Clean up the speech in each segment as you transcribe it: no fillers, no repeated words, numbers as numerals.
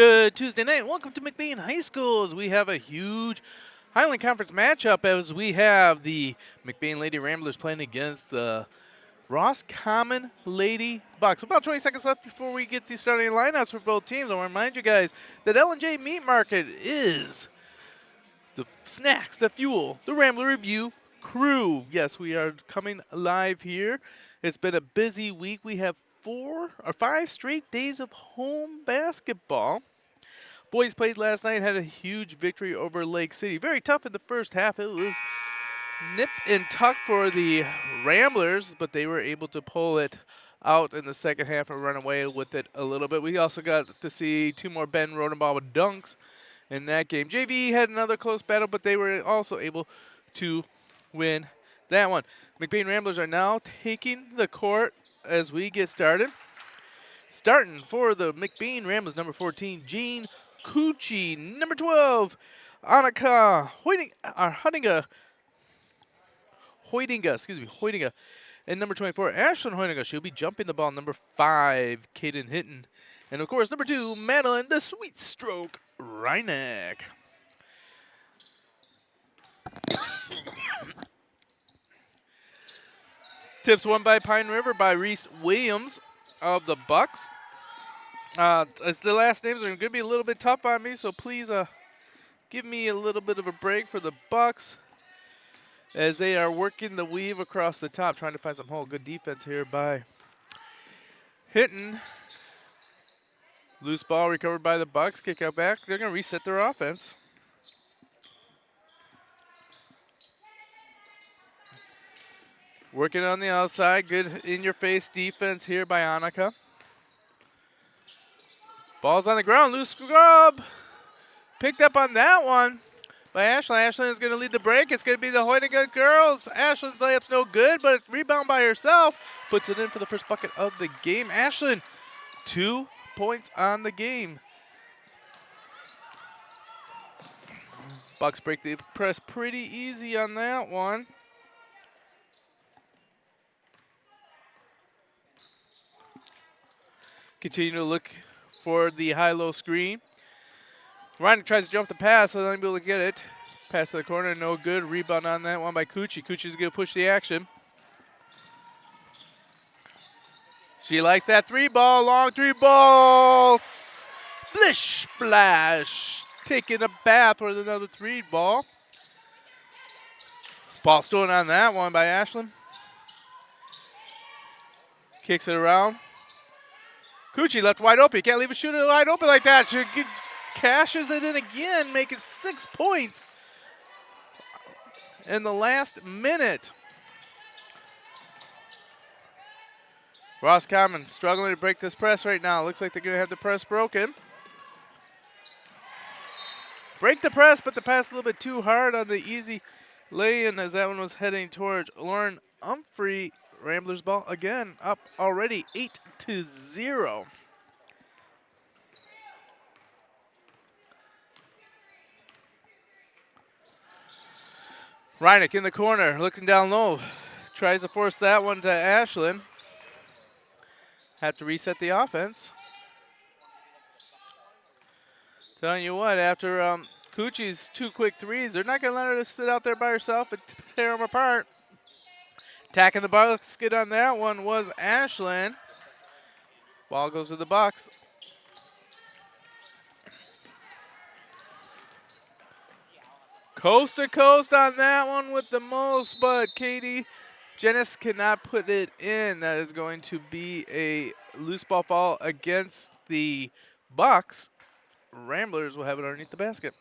Good Tuesday night. Welcome to McBain High School as we have a huge Highland Conference matchup as we have the McBain Lady Ramblers playing against the Roscommon Lady Bucks. About 20 seconds left before we get the starting lineups for both teams. I want to remind you guys that L&J Meat Market is the snacks, the fuel, the Rambler Review crew. Yes, we are coming live here. It's been a busy week. We have 4 or 5 straight days of home basketball. Boys played last night, had a huge victory over Lake City. Very tough in the first half. It was nip and tuck for the Ramblers, but they were able to pull it out in the second half and run away with it a little bit. We also got to see 2 more Ben Rodenbaugh dunks in that game. JV had another close battle, but they were also able to win that one. McBain Ramblers are now taking the court as we get started. Starting for the McBain Ramblers, number 14, Jean Cucci. Number 12, Annika Hoydinga. And number 24, Ashlyn Hoydinga. She'll be jumping the ball. Number 5, Kaden Hinton. And, of course, number 2, Madeline, the Sweet Stroke, Reineck. Tips won by Pine River by Reese Williams of the Bucks. As the last names are going to be a little bit tough on me, so please give me a little bit of a break for the Bucks as they are working the weave across the top, trying to find some hole. Good defense here by Hinton. Loose ball recovered by the Bucks. Kick out back. They're going to reset their offense. Working on the outside. Good in-your-face defense here by Annika. Ball's on the ground. Loose scrub. Picked up on that one by Ashlyn. Ashlyn is going to lead the break. It's going to be the Hoydinga girls. Ashlyn's layup's no good, but rebound by herself. Puts it in for the first bucket of the game. Ashlyn, 2 points on the game. Bucks break the press pretty easy on that one. Continue to look for the high-low screen. Ryan tries to jump the pass, so unable to get it. Pass to the corner, no good. Rebound on that one by Cucci. Cucci's going to push the action. She likes that 3-ball, long 3-ball. Splish splash. Taking a bath with another 3-ball. Ball stolen on that one by Ashlyn. Kicks it around. Cucci left wide open. You can't leave a shooter wide open like that. She cashes it in again, making 6 points in the last minute. Roscommon struggling to break this press right now. Looks like they're going to have the press broken. Break the press, but the pass a little bit too hard on the easy lay-in as that one was heading towards Lauren Humphrey. Ramblers ball again, up already 8-0. Reineck in the corner, looking down low. Tries to force that one to Ashlyn. Have to reset the offense. Telling you what, after Cucci's 2 quick threes, they're not going to let her sit out there by herself and tear them apart. Attacking the basket on that one was Ashlyn. Ball goes to the Bucks. Coast to coast on that one with the most, but Katie Jennings cannot put it in. That is going to be a loose ball foul against the Bucks. Ramblers will have it underneath the basket.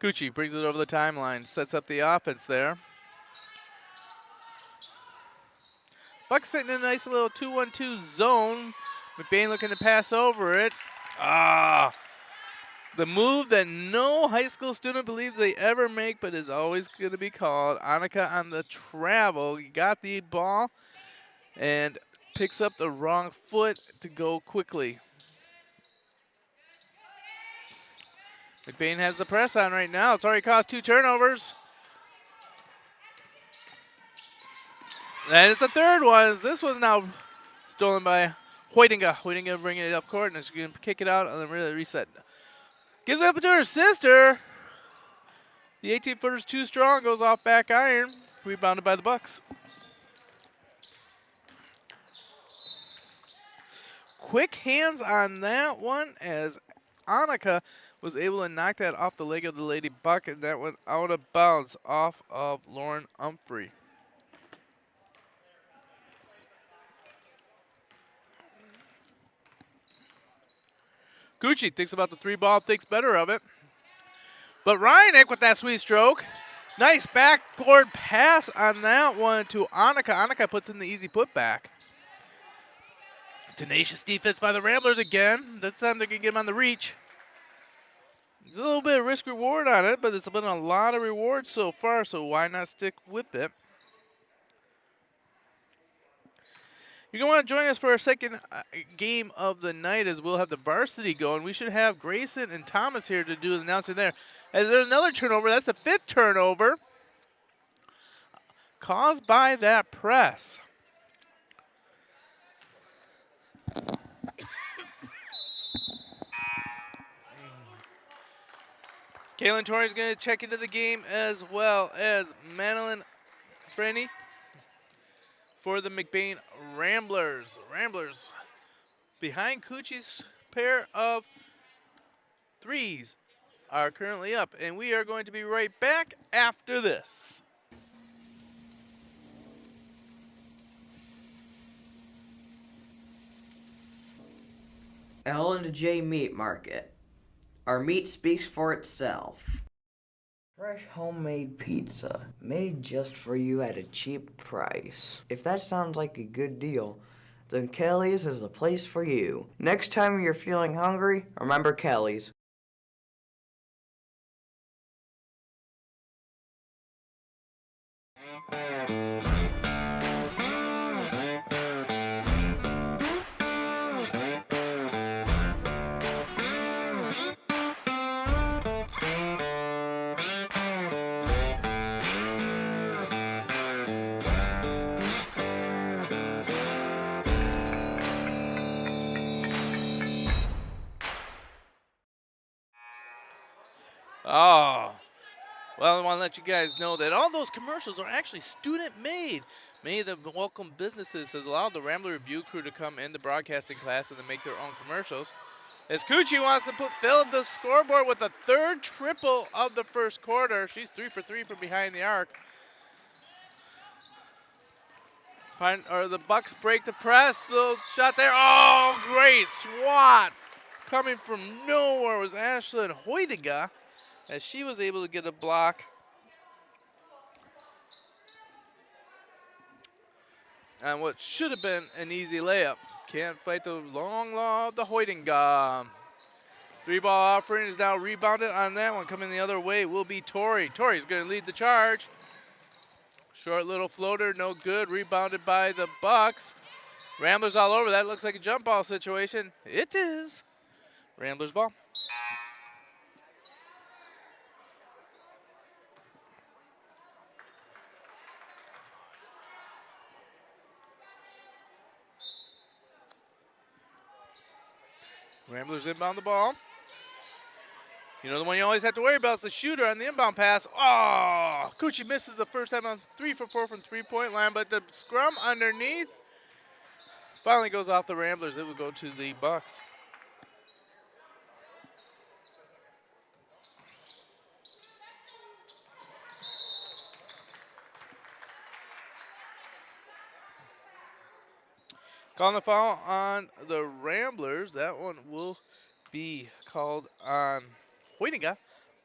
Cucci brings it over the timeline, sets up the offense there. Bucks sitting in a nice little 2-1-2 zone. McBain looking to pass over it. The move that no high school student believes they ever make, but is always going to be called. Annika on the travel. He got the ball and picks up the wrong foot to go quickly. McBain has the press on right now. It's already caused 2 turnovers. And it's the third one. This one's now stolen by Hoydinga. Hoydinga bringing it up court, and she's going to kick it out and then really reset. Gives it up to her sister. The 18-footer's too strong, goes off back iron. Rebounded by the Bucks. Quick hands on that one as Annika was able to knock that off the leg of the Lady Buck, and that went out of bounds off of Lauren Humphrey. Gucci thinks about the 3-ball, thinks better of it. But Ryanek with that sweet stroke. Nice backboard pass on that one to Annika. Annika puts in the easy putback. Tenacious defense by the Ramblers again. This time they're going to get him on the reach. There's a little bit of risk reward on it, but it's been a lot of reward so far, so why not stick with it? You're going to want to join us for our second game of the night as we'll have the varsity going. We should have Grayson and Thomas here to do the announcing there. As there's another turnover, that's the 5th turnover caused by that press. Kaylin Torrey is going to check into the game as well as Madeline Frenny for the McBain Ramblers. Ramblers behind Coochie's pair of threes are currently up, and we are going to be right back after this. L&J Meat Market. Our meat speaks for itself. Fresh homemade pizza, made just for you at a cheap price. If that sounds like a good deal, then Kelly's is the place for you. Next time you're feeling hungry, remember Kelly's. Oh, well, I want to let you guys know that all those commercials are actually student-made. Many of the welcome businesses has allowed the Rambler Review crew to come in the broadcasting class and to make their own commercials. As Coochie wants to fill the scoreboard with a 3rd triple of the first quarter. She's 3 for 3 from behind the arc. The Bucks break the press. Little shot there. Oh, great swat. Coming from nowhere was Ashlyn Hoydiga, as she was able to get a block. And what should have been an easy layup. Can't fight the long law of the Hoydiga. 3-ball offering is now rebounded on that one. Coming the other way will be Tori. Tori's going to lead the charge. Short little floater, no good. Rebounded by the Bucks. Ramblers all over. That looks like a jump ball situation. It is. Ramblers ball. Ramblers inbound the ball. You know the one you always have to worry about is the shooter on the inbound pass. Oh, Coochie misses the first time on 3 for 4 from 3-point line, but the scrum underneath finally goes off the Ramblers. It will go to the Bucks. Calling the foul on the Ramblers. That one will be called on Hoydiga.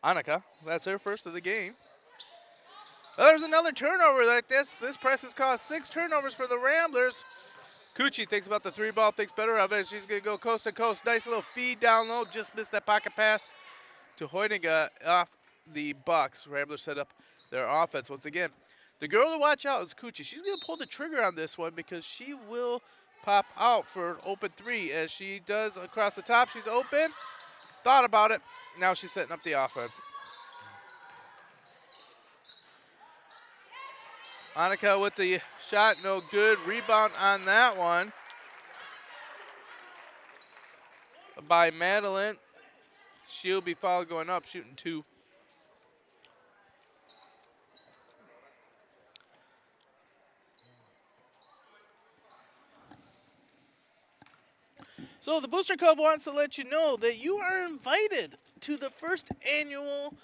Annika. That's her first of the game. Well, there's another turnover like this. This press has caused 6 turnovers for the Ramblers. Coochie thinks about the 3-ball, thinks better of it. She's going to go coast to coast. Nice little feed down low. Just missed that pocket pass to Hoydiga off the Bucks. Ramblers set up their offense once again. The girl to watch out is Coochie. She's going to pull the trigger on this one because she will pop out for an open 3 as she does across the top. She's open. thought about it. Now she's setting up the offense. Annika with the shot, no good. Rebound on that one by Madeline. She'll be fouled going up, shooting 2. So the Booster Club wants to let you know that you are invited to the first annual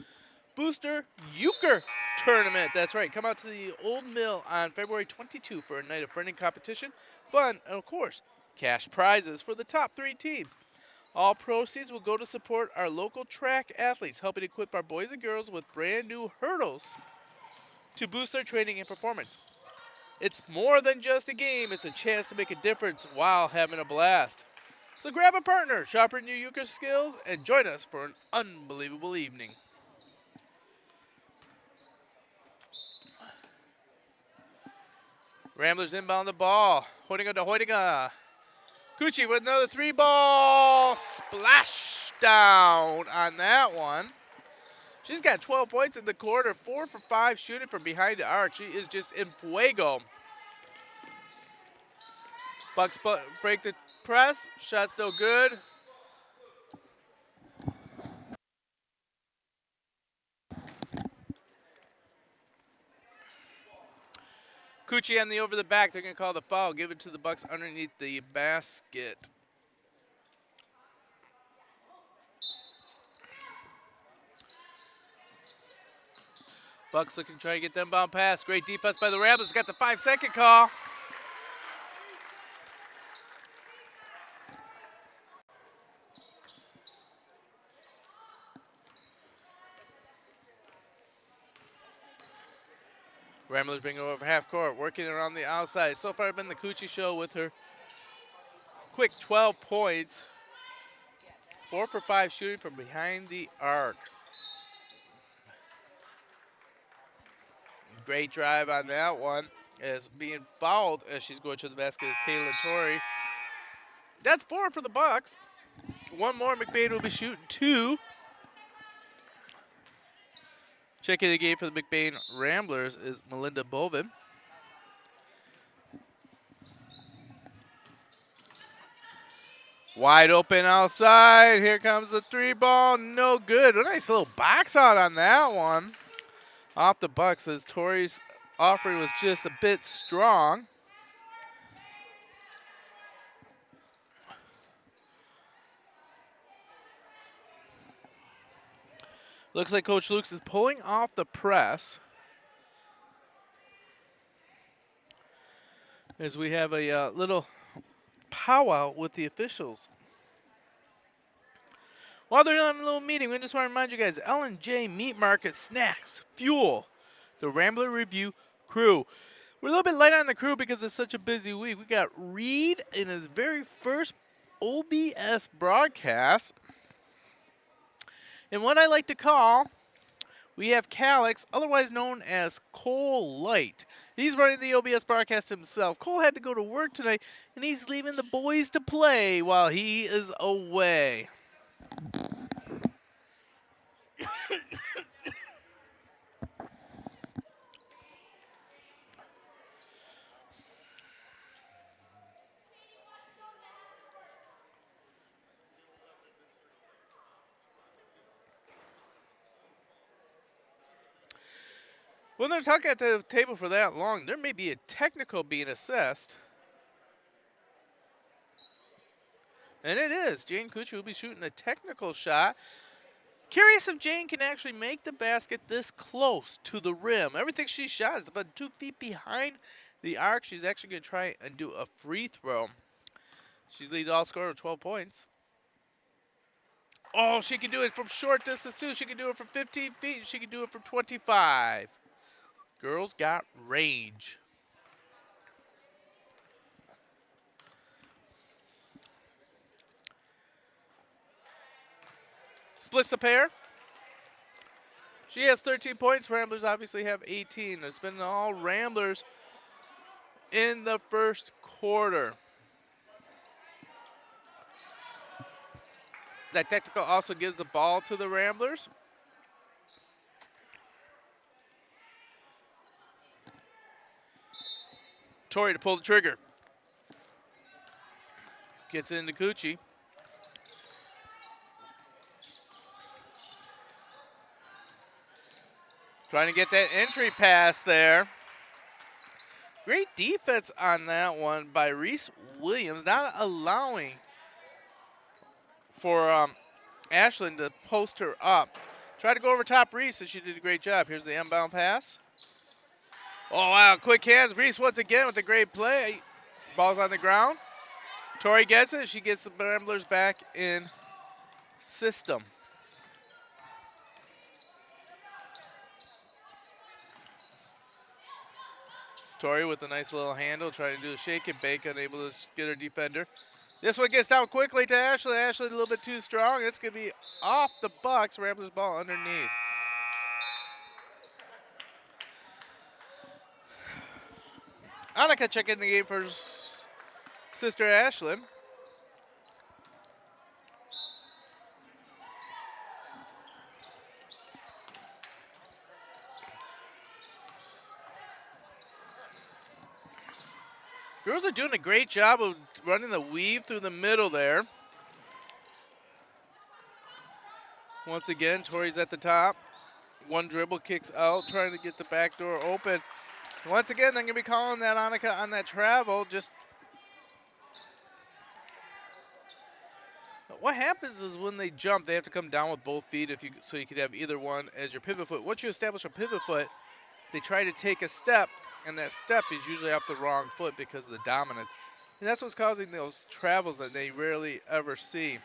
Booster Euchre Tournament. That's right. Come out to the Old Mill on February 22 for a night of friendly competition, fun, and of course, cash prizes for the top 3 teams. All proceeds will go to support our local track athletes, helping equip our boys and girls with brand new hurdles to boost their training and performance. It's more than just a game. It's a chance to make a difference while having a blast. So grab a partner, sharpen your euchre skills, and join us for an unbelievable evening. Ramblers inbound the ball. Hoitiga to Hoitiga. Cucci with another 3-ball. Splash down on that one. She's got 12 points in the quarter, 4 for 5 shooting from behind the arc. She is just in fuego. Bucks break the press. Shot's no good. Cucci on the over the back. They're going to call the foul. Give it to the Bucks underneath the basket. Bucks looking to try to get them bound pass. Great defense by the Ramblers. Got the 5-second call. Ramblers bring it over half court, working around the outside. So far, been the Cucci show with her quick 12 points. 4 for 5 shooting from behind the arc. Great drive on that one. As being fouled as she's going to the basket is Kayla Torrey. That's 4 for the Bucks. One more, McBain will be shooting 2. Checking the game for the McBain Ramblers is Melinda Bovin. Wide open outside. Here comes the 3-ball. No good. A nice little box out on that one. Off the Bucks as Torrey's offering was just a bit strong. Looks like Coach Lukes is pulling off the press as we have a little powwow with the officials. While they're having a little meeting, we just want to remind you guys, L&J Meat Market Snacks Fuel the Rambler Review crew. We're a little bit light on the crew because it's such a busy week. We got Reed in his very first OBS broadcast. And what I like to call, we have Calix, otherwise known as Cole Light. He's running the OBS broadcast himself. Cole had to go to work tonight, and he's leaving the boys to play while he is away. When they're talking at the table for that long, there may be a technical being assessed. And it is. Jane Kuchar will be shooting a technical shot. Curious if Jane can actually make the basket this close to the rim. Everything she shot is about 2 feet behind the arc. She's actually going to try and do a free throw. She's lead all scorer with 12 points. Oh, she can do it from short distance too. She can do it from 15 feet. She can do it from 25. Girls got range. Splits the pair. She has 13 points. Ramblers obviously have 18. It's been all Ramblers in the first quarter. That technical also gives the ball to the Ramblers. Tori to pull the trigger. Gets into Coochie. Trying to get that entry pass there. Great defense on that one by Reese Williams, not allowing for Ashlyn to post her up. Tried to go over top Reese, and she did a great job. Here's the inbound pass. Oh, wow, quick hands. Reese once again with a great play. Ball's on the ground. Tori gets it. She gets the Ramblers back in system. Tori with a nice little handle, trying to do a shake and bake, unable to get her defender. This one gets down quickly to Ashley. Ashley a little bit too strong. It's going to be off the Bucks. Ramblers ball underneath. Annika checking the game for sister Ashlyn. Girls are doing a great job of running the weave through the middle there. Once again, Tori's at the top. One dribble, kicks out, trying to get the back door open. Once again, they're going to be calling that Annika on that travel. Just what happens is when they jump, they have to come down with both feet so you could have either one as your pivot foot. Once you establish a pivot foot, they try to take a step, and that step is usually off the wrong foot because of the dominance. And that's what's causing those travels that they rarely ever see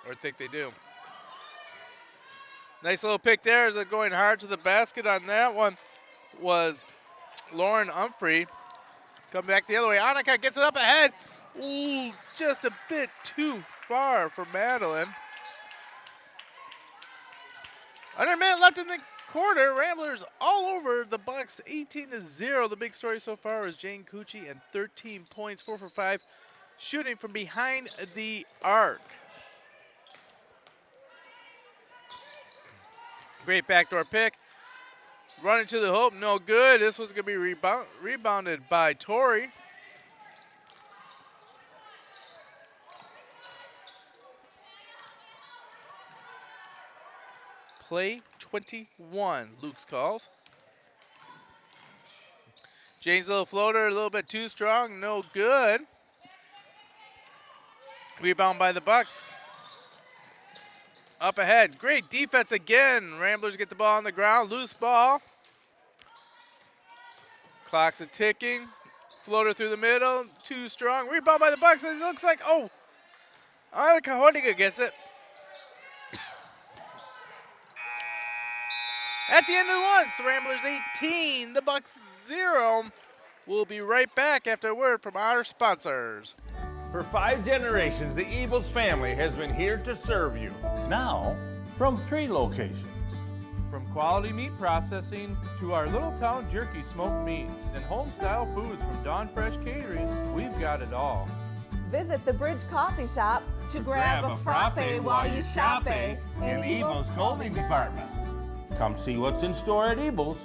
or think they do. Nice little pick there as they're going hard to the basket on that one was Lauren Humphrey. Come back the other way. Annika gets it up ahead. Ooh, just a bit too far for Madeline. Under a minute left in the quarter. Ramblers all over the Bucks, 18-0. The big story so far is Jane Cucci and 13 points, 4 for 5, shooting from behind the arc. Great backdoor pick. Running to the hoop, no good. This was going to be rebounded by Tori. Play 21, Luke's calls. Jane's little floater, a little bit too strong, no good. Rebound by the Bucks. Up ahead, great defense again. Ramblers get the ball on the ground, loose ball. Clock's a ticking. Floater through the middle, too strong. Rebound by the Bucks. It looks like, oh, Annika Hodiga gets it. At the end of the ones, the Ramblers 18, the Bucks 0. We'll be right back after a word from our sponsors. For 5 generations, the Ebles family has been here to serve you. Now, from 3 locations. From quality meat processing to our little town jerky smoked meats and home-style foods from Dawn Fresh Catering, we've got it all. Visit the Bridge Coffee Shop to grab a frappe while you shop in Eagles Clothing Department. Come see what's in store at Ebles,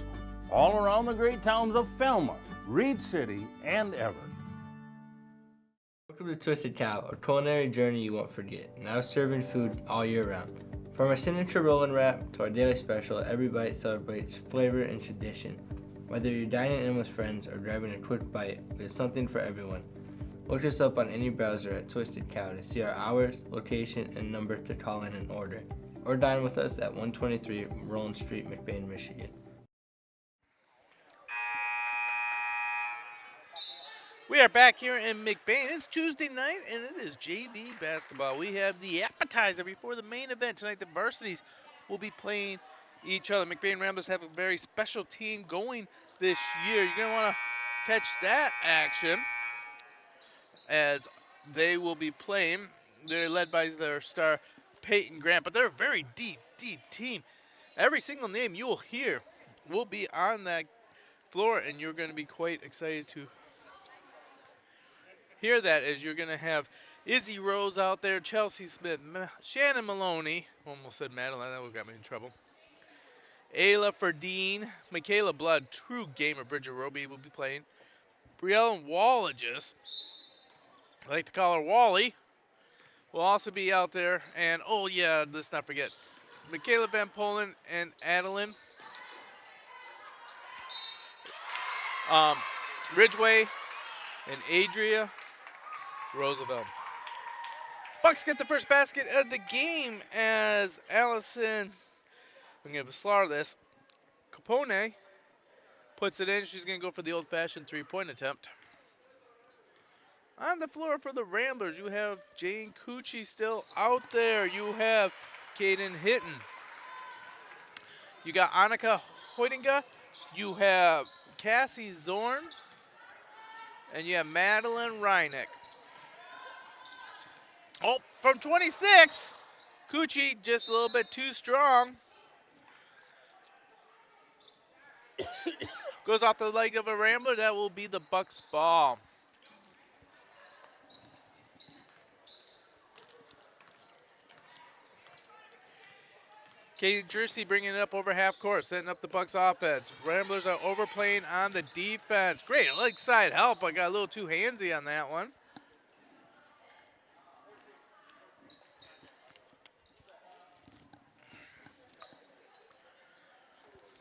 all around the great towns of Falmouth, Reed City, and Everett. Welcome to Twisted Cow, a culinary journey you won't forget. Now serving food all year round. From our signature roll and wrap to our daily special, every bite celebrates flavor and tradition. Whether you're dining in with friends or grabbing a quick bite, there's something for everyone. Look us up on any browser at Twisted Cow to see our hours, location, and number to call in and order. Or dine with us at 123 Roland Street, McBain, Michigan. We are back here in McBain. It's Tuesday night, and it is JV basketball. We have the appetizer before the main event tonight. The varsities will be playing each other. McBain Ramblers have a very special team going this year. You're going to want to catch that action as they will be playing. They're led by their star, Peyton Grant, but they're a very deep team. Every single name you will hear will be on that floor, and you're going to be quite excited to hear that, as you're going to have Izzy Rose out there, Chelsea Smith, Shannon Maloney, almost said Madeline, that would got me in trouble. Ayla Ferdine, Michaela Blood, true gamer, Bridget Roby will be playing. Brielle Wallages, I like to call her Wally, will also be out there. And, oh yeah, let's not forget, Michaela Van Polen and Adeline. Ridgeway and Adria Roosevelt. Bucks get the first basket of the game as Allison, I'm going to slaughter this, Capone puts it in. She's going to go for the old-fashioned three-point attempt. On the floor for the Ramblers, you have Jane Cucci still out there. You have Kaden Hitton. You got Annika Hoidinga. You have Cassie Zorn. And you have Madeline Reineck. Oh, from 26, Cucci just a little bit too strong. Goes off the leg of a Rambler. That will be the Bucks ball. Katie Jersey bringing it up over half court, setting up the Bucks offense. Ramblers are overplaying on the defense. Great leg side help. I got a little too handsy on that one.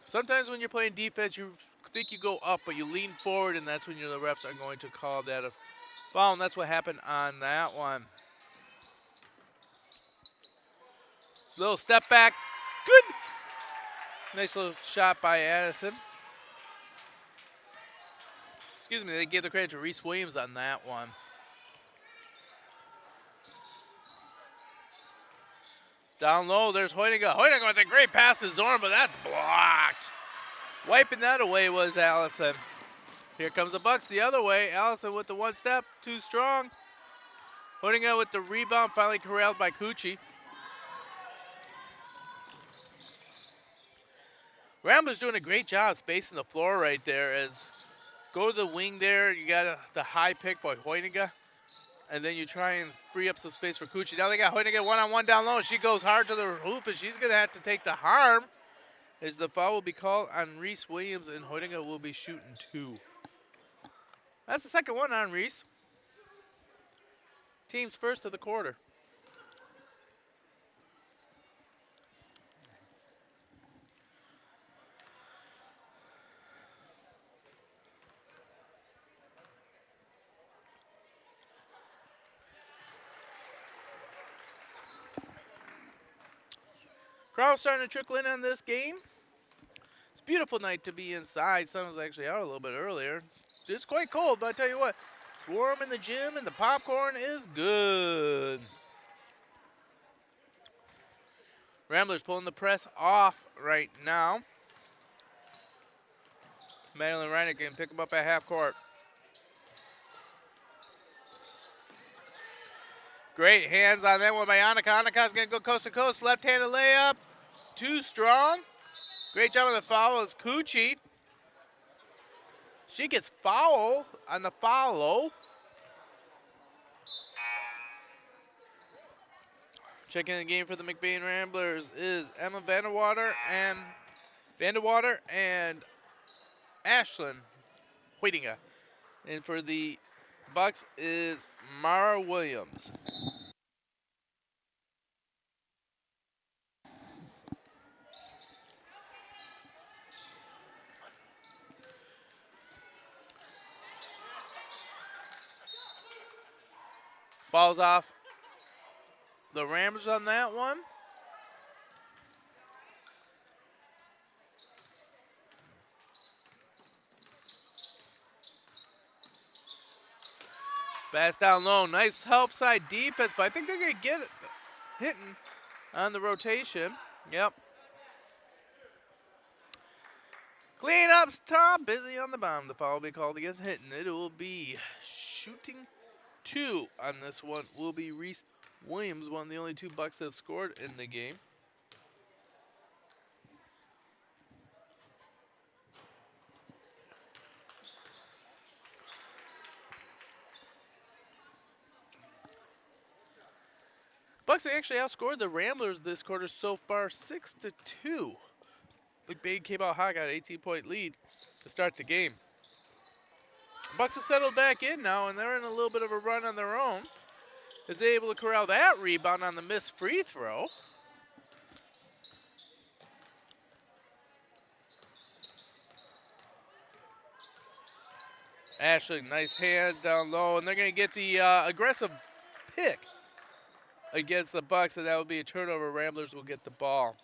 Sometimes when you're playing defense, you think you go up, but you lean forward, and that's when the refs are going to call that a foul, and that's what happened on that one. Little step back. Good. Nice little shot by Addison. Excuse me, they gave the credit to Reese Williams on that one. Down low, there's Hoidinga. Hoidinga with a great pass to Zorn, but that's blocked. Wiping that away was Allison. Here comes the Bucks the other way. Allison with the one step, too strong. Hoidinga with the rebound, finally corralled by Cucci. Ramblers doing a great job spacing the floor right there. As go to the wing there, you got the high pick by Hoidinga. And then you try and free up some space for Cucci. Now they got Hoidinga one-on-one down low. She goes hard to the hoop, and she's going to have to take the harm. As the foul will be called on Reese Williams, and Hoidinga will be shooting two. That's the second one on Reese. Team's first of the quarter. Crowd's starting to trickle in on this game. It's a beautiful night to be inside. Sun was actually out a little bit earlier. It's quite cold, but I tell you what, it's warm in the gym and the popcorn is good. Ramblers pulling the press off right now. Madeline Reinick can pick them up at half court. Great hands on that one by Annika. Annika's going to go coast to coast. Left-handed layup. Too strong. Great job on the foul is Cucci. She gets foul on the follow. Checking the game for the McBain Ramblers is Emma Vanderwater and Ashlyn Hoidinga. And for the Bucks is Mara Williams. Falls off the Rams on that one. Pass down low. Nice help side defense, but I think they're going to get it hitting on the rotation. Yep. Clean up top. Busy on the bomb. The foul will be called against Hinton. It will be shooting two on this one. Will be Reese Williams, one of the only two Bucks that have scored in the game. Bucks actually outscored the Ramblers this quarter so far 6-2. McBain came out hot, got an 18-point lead to start the game. Bucks have settled back in now, and they're in a little bit of a run on their own. Is they able to corral that rebound on the missed free throw? Ashley, nice hands down low, and they're going to get the aggressive pick against the Bucks, and that will be a turnover. Ramblers will get the ball.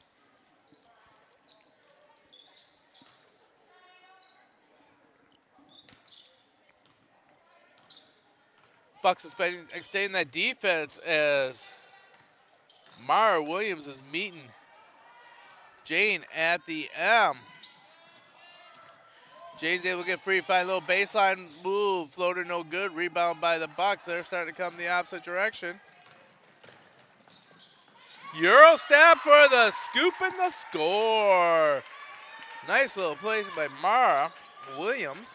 Bucks is extending that defense as Mara Williams is meeting Jane at the M. Jane's able to get free, find a little baseline move, floater no good, rebound by the Bucks. They're starting to come the opposite direction. Euro step for the scoop and the score. Nice little play by Mara Williams.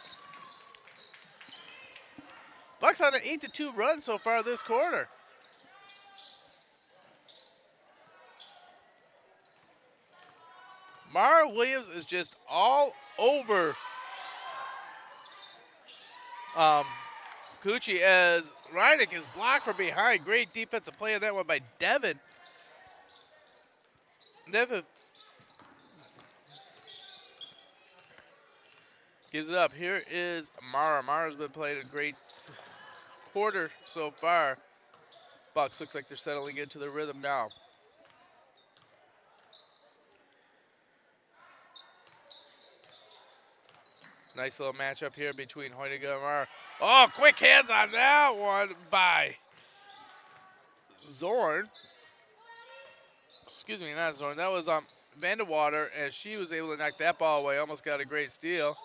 Bucks on an 8-2 run so far this quarter. Mara Williams is just all over Coochie as Reineck is blocked from behind. Great defensive play on that one by Devin. Devin gives it up. Here is Mara. Mara's been playing a great quarter so far. Bucks looks like they're settling into the rhythm now. Nice little matchup here between Hoyniga and Mara. Oh, quick hands on that one by Zorn. Excuse me, not Zorn. That was Vandewater, as she was able to knock that ball away. Almost got a great steal.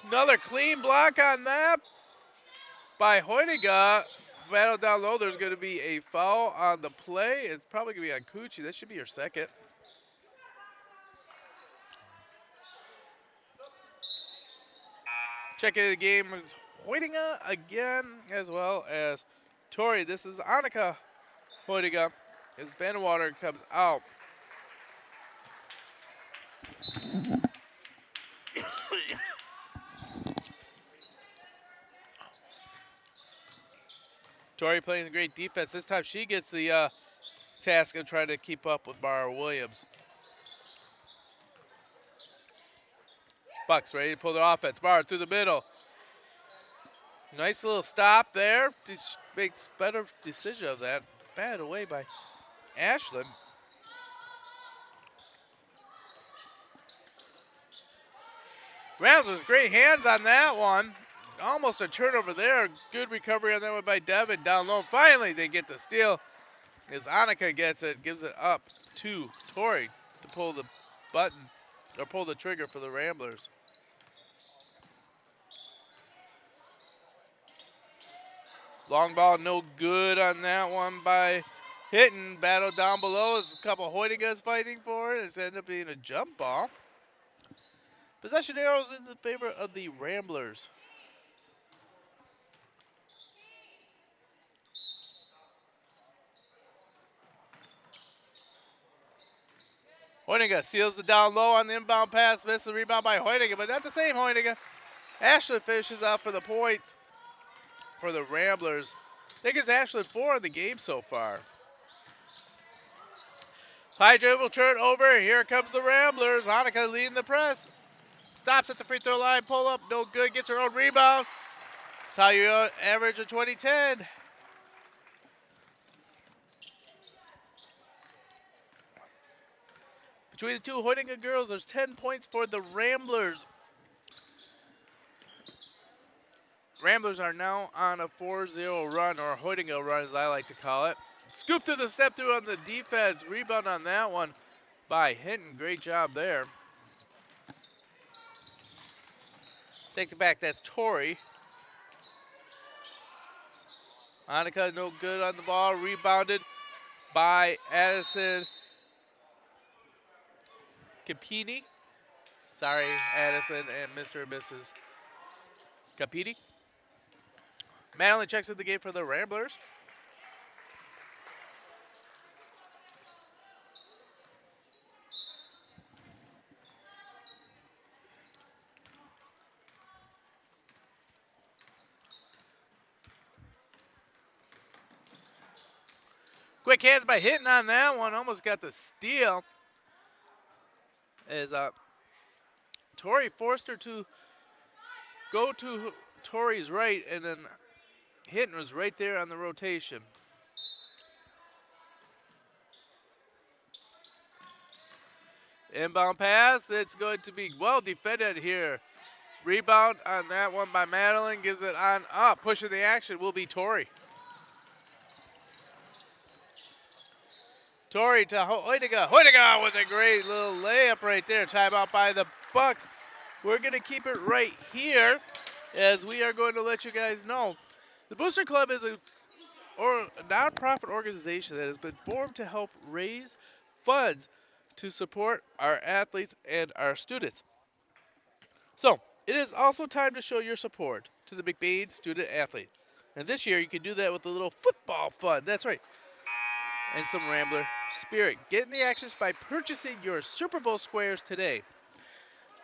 Another clean block on that by Hoyniga. Battle down low. There's going to be a foul on the play. It's probably going to be on Coochie. That should be your second. Check into the game is Hoyniga again, as well as Tori. This is Annika Hoyniga as Vandewater comes out. Tori playing great defense. This time she gets the task of trying to keep up with Mara Williams. Bucks ready to pull their offense. Mara through the middle. Nice little stop there. Just makes better decision of that. Bad away by Ashland. Rams with great hands on that one. Almost a turnover there. Good recovery on that one by Devin. Down low. Finally, they get the steal. As Annika gets it, gives it up to Tori to pull the button, or pull the trigger for the Ramblers. Long ball, no good on that one by Hitton. Battle down below as a couple Hoynigas fighting for it. It's ended up being a jump ball. Possession arrows in the favor of the Ramblers. Hoyniga seals the down low on the inbound pass. Misses the rebound by Hoyniga, but not the same Hoyniga. Ashley finishes out for the points for the Ramblers. I think it's Ashley 4 in the game so far. High dribble turn over. Here comes the Ramblers. Annika leading the press. Stops at the free throw line. Pull up. No good. Gets her own rebound. That's how you average a 20-10. Between the two Hoyniga girls, there's 10 points for the Ramblers. Ramblers are now on a 4-0 run, or a Hoyniga run as I like to call it. Scoop through the step through on the defense. Rebound on that one by Hinton. Great job there. Takes it back. That's Tori. Annika no good on the ball. Rebounded by Addison Capini. Sorry, Addison and Mr. and Mrs. Capini. Madeline checks in the game for the Ramblers. Quick hands by Hitting on that one. Almost got the steal. As Tori forced her to go to Tori's right, and then Hitting was right there on the rotation. Inbound pass. It's going to be well defended here. Rebound on that one by Madeline. Gives it on up. Pushing the action will be Tori. Tori to Hoytiga. Hoytiga with a great little layup right there. Timeout by the Bucks. We're going to keep it right here as we are going to let you guys know. The Booster Club is a nonprofit organization that has been formed to help raise funds to support our athletes and our students. So, it is also time to show your support to the McBain student athlete. And this year, you can do that with a little football fun. That's right. And some Rambler spirit. Get in the actions by purchasing your Super Bowl squares today.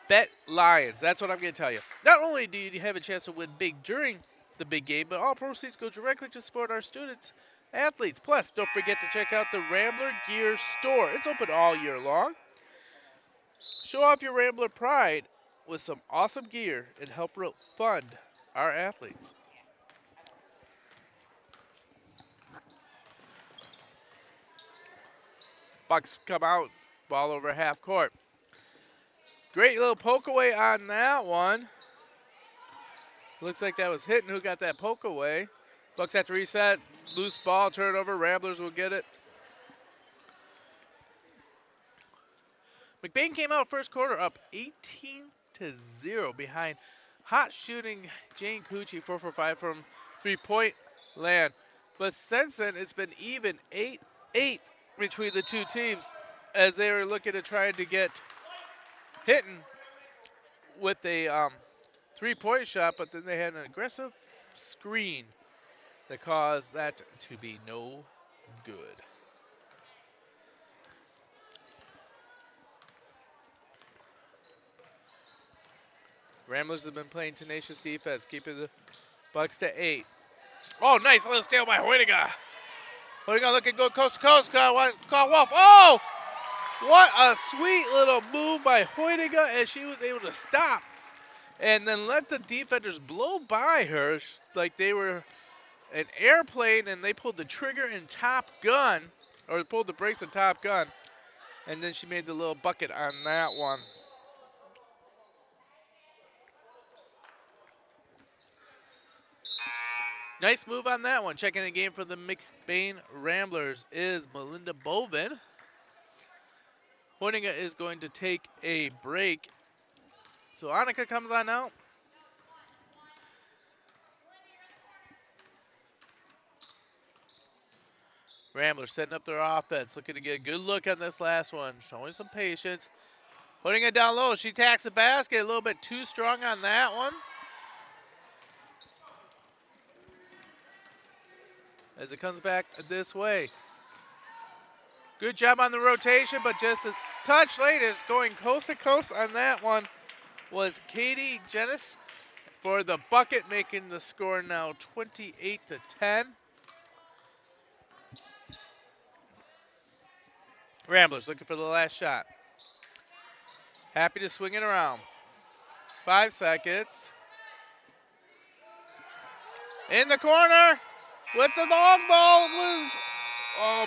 Bet Lions. That's what I'm going to tell you. Not only do you have a chance to win big during the big game, but all proceeds go directly to support our students, athletes. Plus, don't forget to check out the Rambler Gear Store. It's open all year long. Show off your Rambler pride with some awesome gear and help fund our athletes. Bucks come out, ball over half court. Great little poke away on that one. Looks like that was Hitting who got that poke away. Bucks have to reset. Loose ball, turnover. Ramblers will get it. McBain came out first quarter up 18-0 behind hot shooting Jane Cucci 4 for 5 from three-point land. But since then, it's been even 8-8 between the two teams as they were looking to try to get Hitting with a three-point shot, but then they had an aggressive screen that caused that to be no good. Ramblers have been playing tenacious defense, keeping the Bucks to 8. Oh, nice little steal by Hoytiga. Hoytiga looking good coast to coast. Call Wolf. Oh! What a sweet little move by Hoytiga as she was able to stop and then let the defenders blow by her like they were an airplane, and they pulled the trigger in Top Gun, or pulled the brakes in Top Gun, and then she made the little bucket on that one. Nice move on that one. Checking the game for the McBain Ramblers is Melinda Bovin. Hoytiga is going to take a break. So Annika comes on out. Ramblers setting up their offense, looking to get a good look on this last one, showing some patience. Putting it down low. She tacks the basket, a little bit too strong on that one. As it comes back this way. Good job on the rotation, but just a touch late. Is going coast to coast on that one was Katie Jennis for the bucket, making the score now 28-10. Ramblers looking for the last shot. Happy to swing it around. 5 seconds. In the corner with the long ball was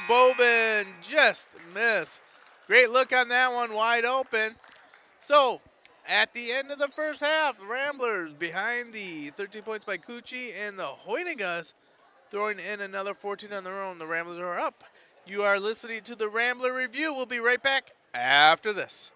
Bovin just missed. Great look on that one, wide open. So at the end of the first half, the Ramblers behind the 13 points by Cucci, and the Hoytigas throwing in another 14 on their own. The Ramblers are up. You are listening to the Rambler Review. We'll be right back after this.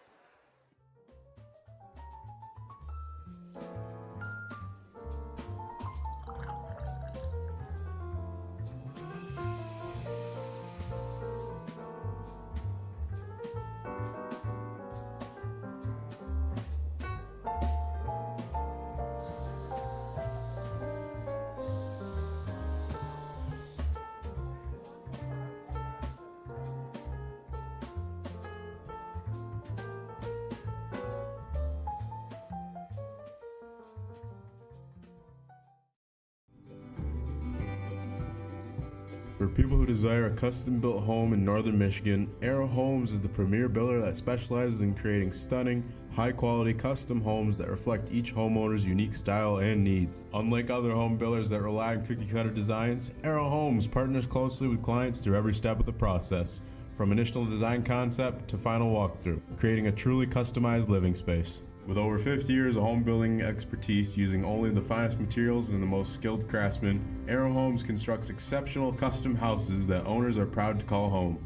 For people who desire a custom-built home in northern Michigan, Arrow Homes is the premier builder that specializes in creating stunning, high-quality custom homes that reflect each homeowner's unique style and needs. Unlike other home builders that rely on cookie-cutter designs, Arrow Homes partners closely with clients through every step of the process, from initial design concept to final walkthrough, creating a truly customized living space. With over 50 years of home building expertise using only the finest materials and the most skilled craftsmen, Arrow Homes constructs exceptional custom houses that owners are proud to call home.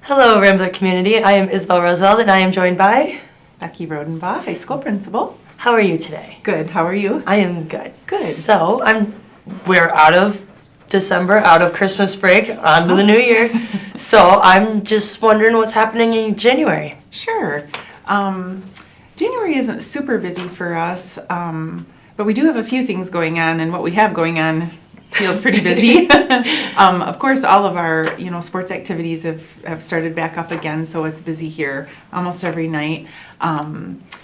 Hello, Rambler community. I am Isabel Roosevelt, and I am joined by Becky Rodenbaugh, high school principal. How are you today? Good. How are you? I am good. Good. So we're out of December, out of Christmas break, on to the new year. So I'm just wondering what's happening in January. Sure. January isn't super busy for us, but we do have a few things going on, and what we have going on feels pretty busy. Of course, all of our sports activities have started back up again, so it's busy here almost every night.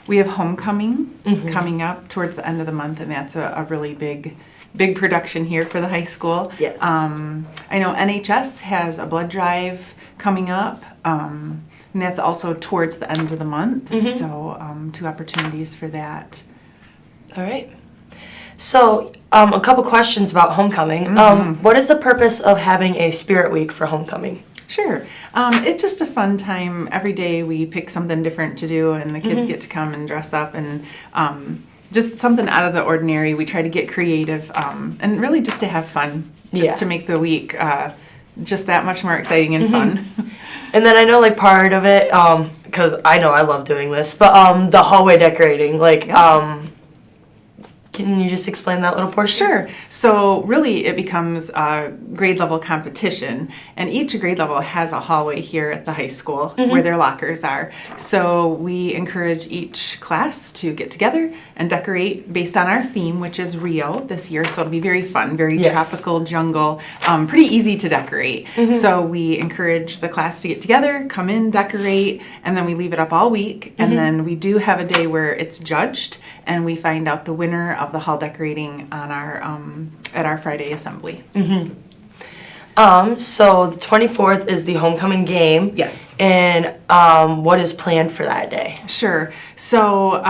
We have homecoming coming up towards the end of the month, and that's a really big production here for the high school. Yes. I know NHS has a blood drive coming up, and that's also towards the end of the month. So 2 opportunities for that. All right. So, a couple questions about homecoming. What is the purpose of having a spirit week for homecoming? Sure. It's just a fun time. Every day we pick something different to do, and the kids get to come and dress up, and just something out of the ordinary. We try to get creative, and really just to have fun, just to make the week just that much more exciting and fun. And then I know, part of it, because I know I love doing this, but the hallway decorating, can you just explain that little portion? Sure. So really it becomes a grade level competition, and each grade level has a hallway here at the high school where their lockers are. So we encourage each class to get together and decorate based on our theme, which is Rio this year. So it'll be very fun, very tropical jungle, pretty easy to decorate. So we encourage the class to get together, come in, decorate, and then we leave it up all week. And then we do have a day where it's judged, and we find out the winner of the hall decorating on our at our Friday assembly. So the 24th is the homecoming game. Yes. And what is planned for that day? Sure. So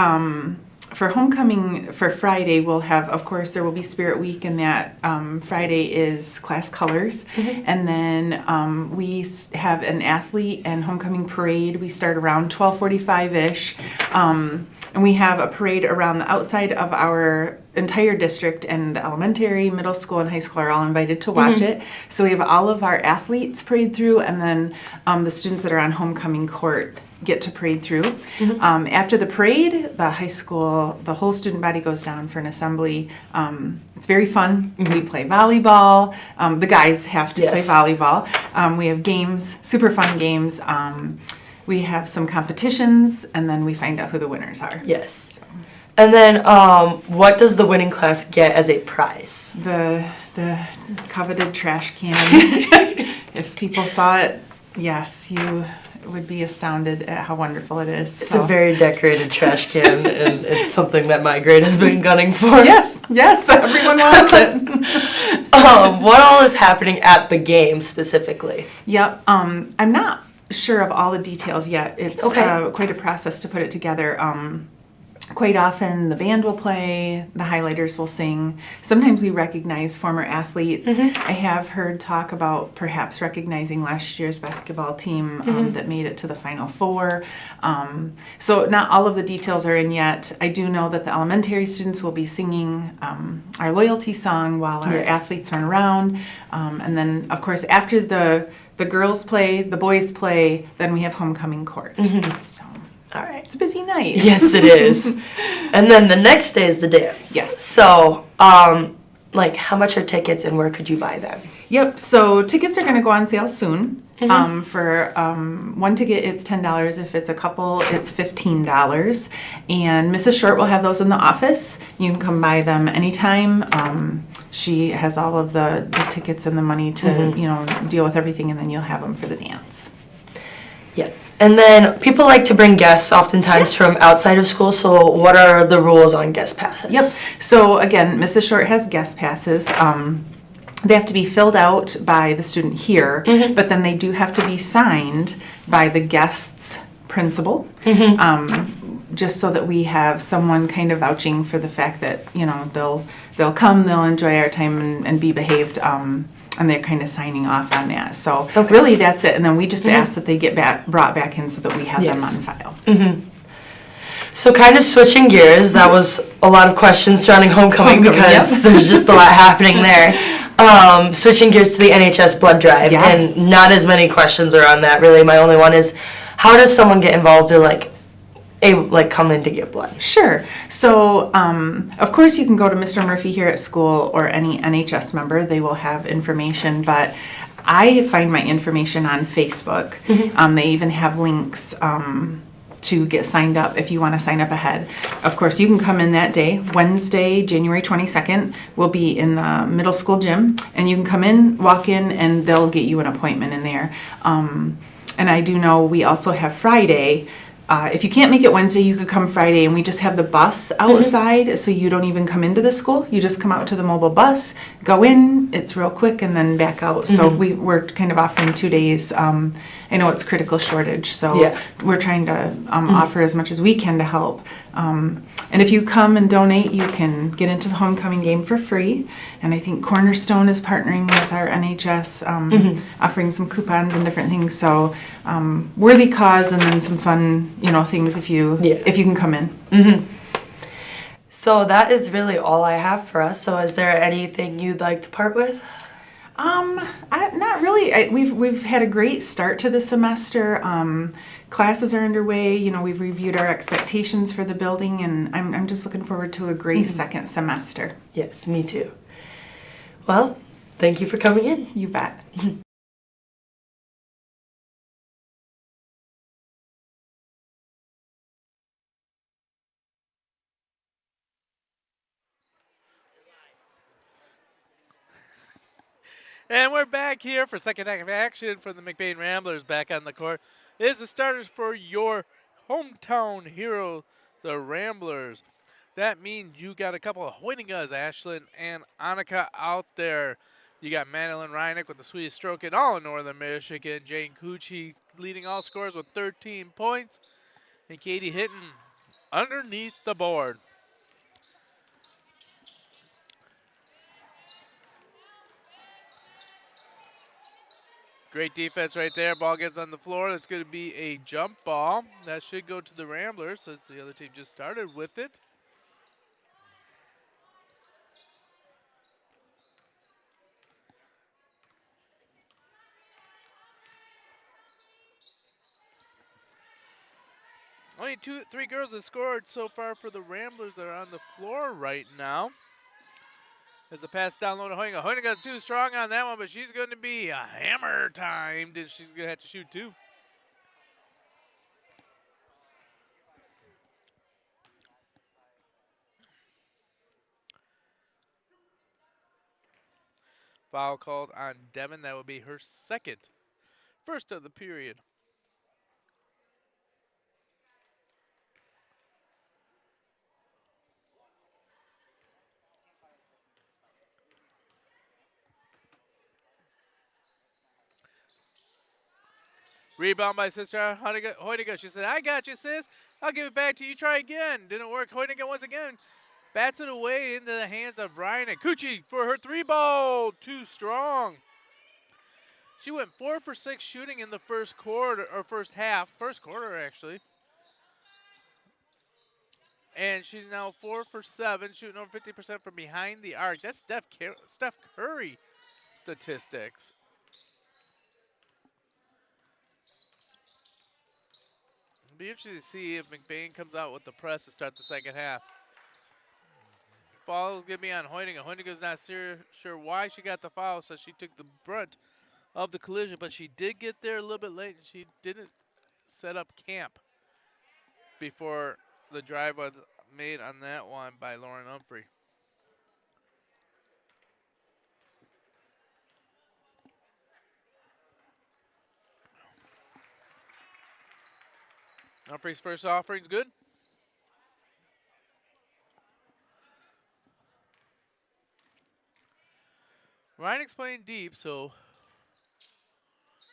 for homecoming for Friday, we'll have, of course, there will be Spirit Week, and that Friday is class colors. And then we have an athlete and homecoming parade. We start around 12:45-ish. And we have a parade around the outside of our entire district, and the elementary, middle school, and high school are all invited to watch it. So we have all of our athletes parade through, and then the students that are on homecoming court get to parade through. After the parade, the high school, the whole student body goes down for an assembly. It's very fun. We play volleyball. The guys have to play volleyball. We have games, super fun games. We have some competitions, and then we find out who the winners are. Yes. And then what does the winning class get as a prize? The coveted trash can. If people saw it, yes, you would be astounded at how wonderful it is. It's a very decorated trash can, and it's something that my grade has been gunning for. Yes, everyone wants it. What all is happening at the game specifically? Yep, I'm not sure of all the details yet. It's quite a process to put it together. Quite often the band will play, the highlighters will sing. Sometimes we recognize former athletes. I have heard talk about perhaps recognizing last year's basketball team that made it to the Final Four. So not all of the details are in yet. I do know that the elementary students will be singing our loyalty song while our athletes run around. And then, of course, after the girls play, the boys play, then we have homecoming court. So. All right. It's a busy night. Yes, it is. And then the next day is the dance. Yes. So, like, how much are tickets and where could you buy them? Yep, so tickets are going to go on sale soon. For one ticket, it's $10. If it's a couple, it's $15. And Mrs. Short will have those in the office. You can come buy them anytime. She has all of the tickets and the money to, deal with everything, and then you'll have them for the dance. Yes. And then people like to bring guests oftentimes from outside of school, so what are the rules on guest passes? Yep. So again, Mrs. Short has guest passes. They have to be filled out by the student here, but then they do have to be signed by the guest's principal, just so that we have someone kind of vouching for the fact that, they'll come, they'll enjoy our time and be behaved. And they're kind of signing off on that. So really that's it. And then we just ask that they get brought back in so that we have them on file. So kind of switching gears, that was a lot of questions surrounding homecoming because there's just a lot happening there. Switching gears to the NHS blood drive, and not as many questions around that really. My only one is, how does someone get involved or come in to get blood? Sure. So, of course, you can go to Mr. Murphy here at school or any NHS member. They will have information, but I find my information on Facebook. They even have links to get signed up if you want to sign up ahead. Of course, you can come in that day. Wednesday, January 22nd, we'll be in the middle school gym, and you can come in, walk in, and they'll get you an appointment in there. And I do know we also have Friday. If you can't make it Wednesday, you could come Friday, and we just have the bus outside, so you don't even come into the school. You just come out to the mobile bus, go in, it's real quick, and then back out. So we're kind of offering 2 days. I know it's critical shortage, so we're trying to offer as much as we can to help. And if you come and donate, you can get into the homecoming game for free. And I think Cornerstone is partnering with our NHS, offering some coupons and different things. So worthy cause, and then some fun, things if you can come in. So that is really all I have for us. So is there anything you'd like to part with? Not really. We've had a great start to the semester. Classes are underway. We've reviewed our expectations for the building, and I'm just looking forward to a great second semester. Yes, me too. Well, thank you for coming in. You bet. And we're back here for second act of action from the McBain Ramblers back on the court. It is the starters for your hometown hero, the Ramblers. That means you got a couple of winning guys, Ashlyn and Annika out there. You got Madeline Reinick with the sweetest stroke in all of Northern Michigan. Jane Cucci leading all scores with 13 points. And Katie hitting underneath the board. Great defense right there. Ball gets on the floor. That's going to be a jump ball. That should go to the Ramblers since the other team just started with it. Only three girls have scored so far for the Ramblers that are on the floor right now. As the pass down low to Hoyinga. Hoyinga's too strong on that one, but she's going to be hammer timed, and she's going to have to shoot two. Foul called on Devin. That would be her second. First of the period. Rebound by Sister Hoyinga. She said, I got you, sis. I'll give it back to you. Try again. Didn't work. Hoyinga once again bats it away into the hands of Ryan and Cucci for her three ball. Too strong. She went 4 for 6 shooting in the first quarter, or first half. First quarter, actually. And she's now 4 for 7, shooting over 50% from behind the arc. That's Steph Curry statistics. It'll be interesting to see if McBain comes out with the press to start the second half. Foul is going to be on Hoyinga. Hoyinga's not sure why she got the foul, so she took the brunt of the collision, but she did get there a little bit late, and she didn't set up camp before the drive was made on that one by Lauren Humphrey. Humphrey's first offering's good. Reinig's playing deep, so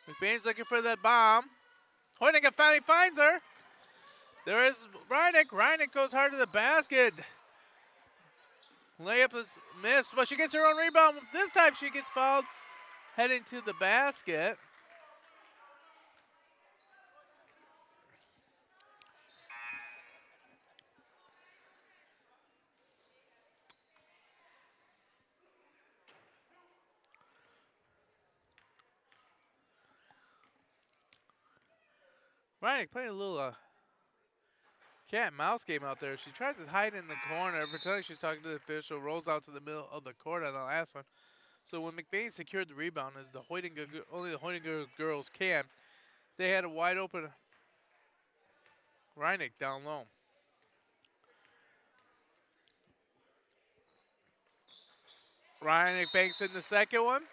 McBain's looking for that bomb. Hoyinga finally finds her. There is Reineck. Reineck goes hard to the basket. Layup is missed, but she gets her own rebound. This time she gets fouled heading to the basket. Reineck playing a little cat and mouse game out there. She tries to hide in the corner, pretending she's talking to the official, rolls out to the middle of the court on the last one. So when McBain secured the rebound, as only the Hoyinga girls can, they had a wide open Reineck down low. Reineck banks in the second one.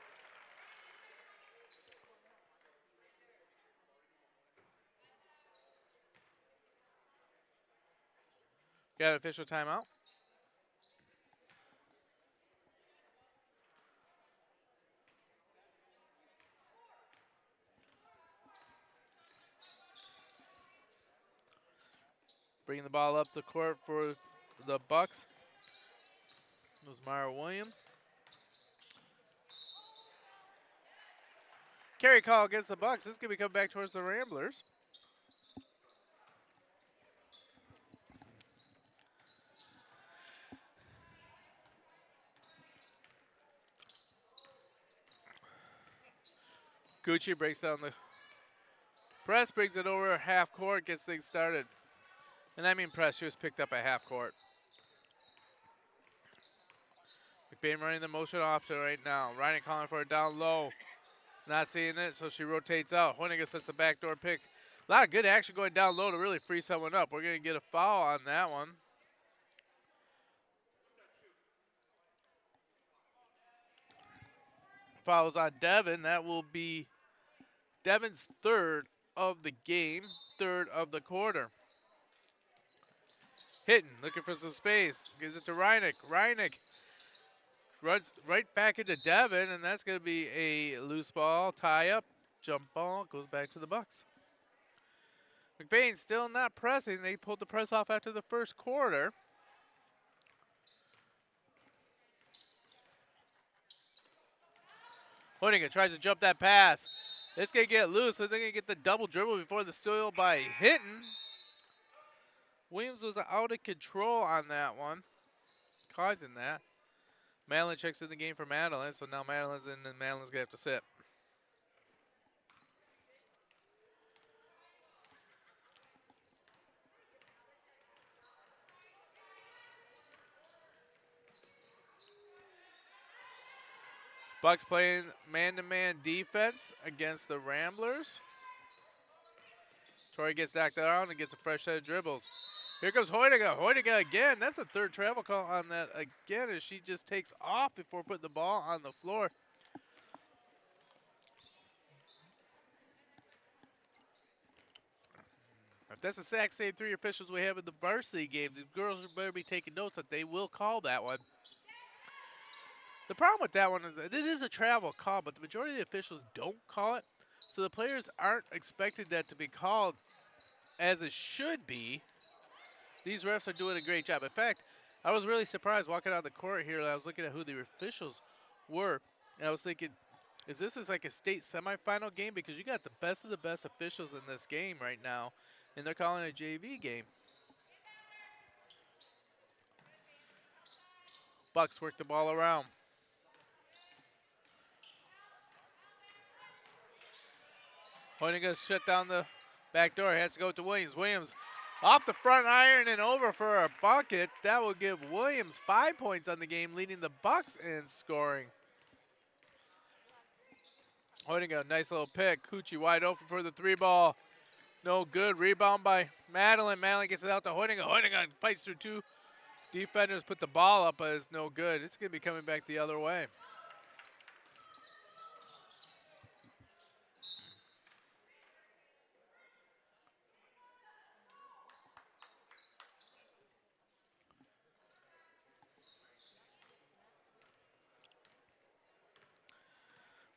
Got an official timeout. Bringing the ball up the court for the Bucks. It was Myra Williams. Carry call against the Bucks. This is going to be coming back towards the Ramblers. Gucci breaks down the press, brings it over half court, gets things started. And I mean press, she was picked up at half court. McBain running the motion option right now. Ryan calling for it down low. Not seeing it, so she rotates out. Hoyinga sets the backdoor pick. A lot of good action going down low to really free someone up. We're going to get a foul on that one. Fouls on Devin. That will be Devin's third of the game, third of the quarter. Hitting, looking for some space. Gives it to Reineck. Reineck runs right back into Devin, and that's going to be a loose ball, tie up, jump ball, goes back to the Bucks. McBain still not pressing. They pulled the press off after the first quarter. Hoyinga tries to jump that pass. This going to get loose. So they're going to get the double dribble before the steal by Hinton. Williams was out of control on that one, causing that. Madeline checks in the game for Madeline, so now Madeline's in and Madeline's going to have to sit. Bucks playing man-to-man defense against the Ramblers. Tori gets knocked around and gets a fresh set of dribbles. Here comes Hoydiga. Hoydiga again. That's a third travel call on that again as she just takes off before putting the ball on the floor. If that's the exact same three officials we have in the varsity game, the girls better be taking notes that they will call that one. The problem with that one is that it is a travel call, but the majority of the officials don't call it. So the players aren't expecting that to be called as it should be. These refs are doing a great job. In fact, I was really surprised walking out the court here. I was looking at who the officials were, and I was thinking, is this like a state semifinal game? Because you got the best of the best officials in this game right now, and they're calling it a JV game. Bucks work the ball around. Hoydiga shut down the back door. Has to go to Williams. Williams off the front iron and over for a bucket. That will give Williams 5 points on the game, leading the Bucks in scoring. Hoydiga, nice little pick. Cucci wide open for the three ball. No good. Rebound by Madeline. Madeline gets it out to Hoydiga. Hoydiga fights through two defenders, put the ball up, but it's no good. It's going to be coming back the other way.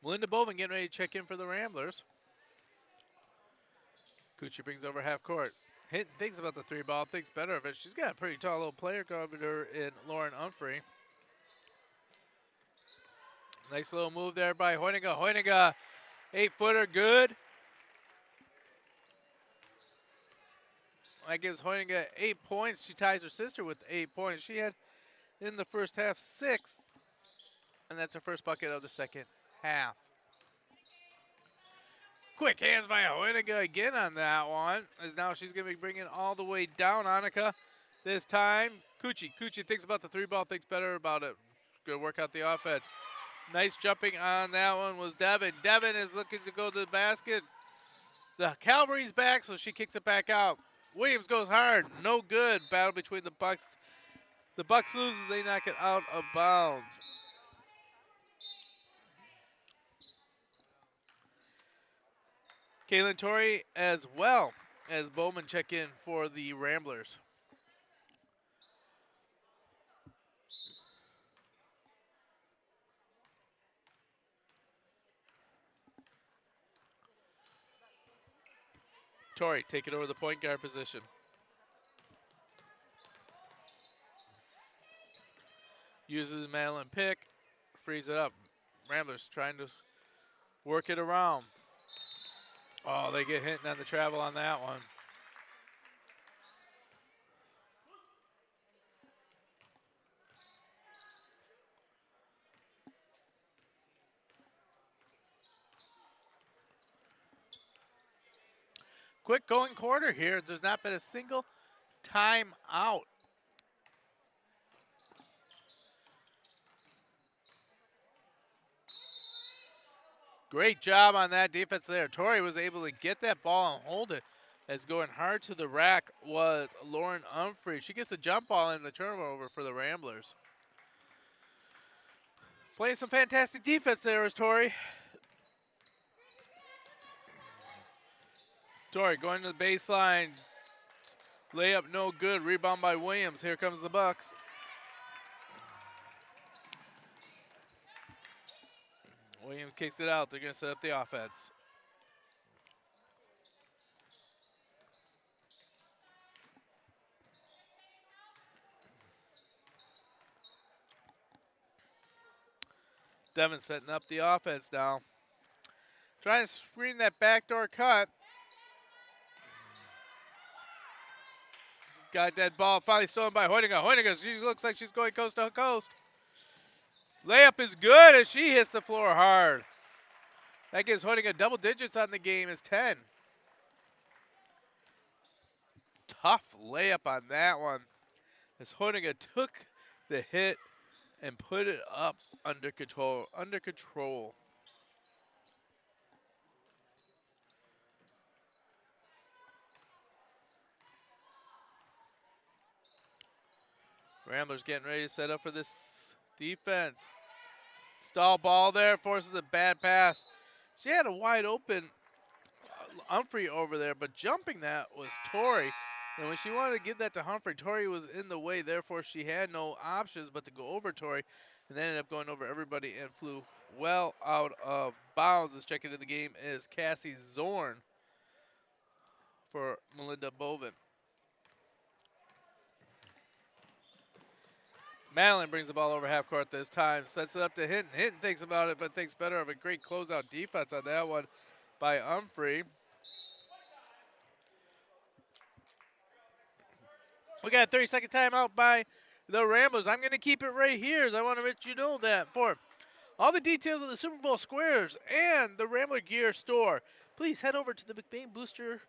Melinda Bovin getting ready to check in for the Ramblers. Cucci brings over half court. Hinton thinks about the three ball, thinks better of it. She's got a pretty tall little player covered her in Lauren Humphrey. Nice little move there by Hoydiga. Hoydiga, 8-footer, good. That gives Hoydiga 8 points. She ties her sister with 8 points. She had in the first half 6, and that's her first bucket of the second half. Quick hands by Hoydiga again on that one, as now she's going to be bringing all the way down. Annika this time. Cucci thinks about the three ball, thinks better about it. Good work out the offense. Nice jumping on that one was Devin. Devin is looking to go to the basket. The Cavalry's back, so she kicks it back out. Williams goes hard. No good. Battle between the Bucks. The Bucks lose, they knock it out of bounds. Kaylin Torrey as well as Bowman check in for the Ramblers. Torrey taking over the point guard position. Uses the Madeline pick, frees it up. Ramblers trying to work it around. Oh, they get Hinton on the travel on that one. Quick going quarter here. There's not been a single time out. Great job on that defense there. Torrey was able to get that ball and hold it, as going hard to the rack was Lauren Humphrey. She gets the jump ball in the turnover for the Ramblers. Playing some fantastic defense there is Torrey. Torrey going to the baseline. Layup no good. Rebound by Williams. Here comes the Bucks. Williams kicks it out. They're going to set up the offense. Devin setting up the offense now. Trying to screen that backdoor cut. Got that ball finally stolen by Hoyninga. Hoyninga, she looks like she's going coast to coast. Layup is good as she hits the floor hard. That gives Hoyninga double digits on the game is 10. Tough layup on that one. As Hoyninga took the hit and put it up under control. Ramblers getting ready to set up for this defense. Stall ball there, forces a bad pass. She had a wide open Humphrey over there, but jumping that was Tori. And when she wanted to give that to Humphrey, Tori was in the way. Therefore, she had no options but to go over Tori. And then ended up going over everybody and flew well out of bounds. Let's check into the game is Cassie Zorn for Melinda Bovin. Madeline brings the ball over half court this time. Sets it up to Hinton. Hinton thinks about it, but thinks better of a great closeout defense on that one by Humphrey. We got a 30-second timeout by the Ramblers. I'm going to keep it right here as I want to let you know that for all the details of the Super Bowl squares and the Rambler Gear store, please head over to the McBain Booster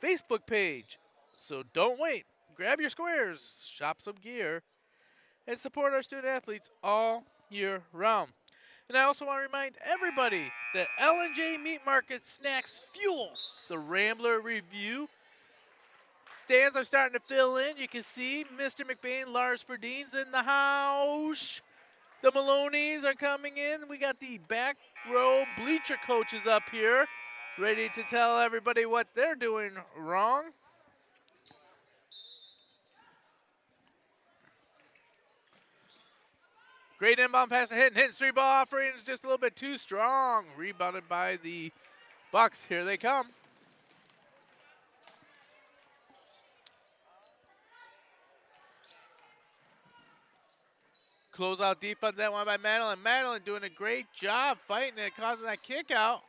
Facebook page. So don't wait. Grab your squares, shop some gear, and support our student athletes all year round. And I also want to remind everybody that L&J Meat Market snacks fuel the Rambler Review. Stands are starting to fill in. You can see Mr. McBain, Lars Verdien's in the house. The Maloneys are coming in. We got the back row bleacher coaches up here, ready to tell everybody what they're doing wrong. Great inbound pass to Hinton. Hinton's three ball offering is just a little bit too strong. Rebounded by the Bucks. Here they come. Closeout defense, that one by Madeline. Madeline doing a great job fighting it, causing that kick out.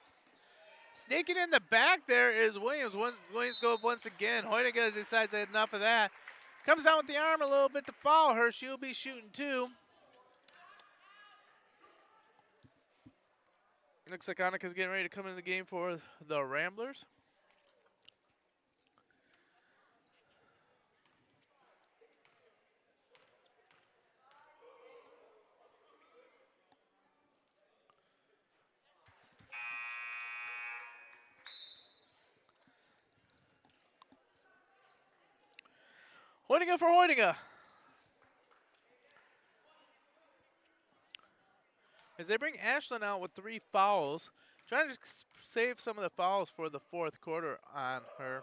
Sneaking in the back there is Williams. Williams goes once again. Hoyninga decides that enough of that. Comes down with the arm a little bit to foul her. She'll be shooting too. Looks like Annika's getting ready to come in the game for the Ramblers. Hoyninga for Hoyninga. As they bring Ashlyn out with 3 fouls, trying to save some of the fouls for the fourth quarter on her.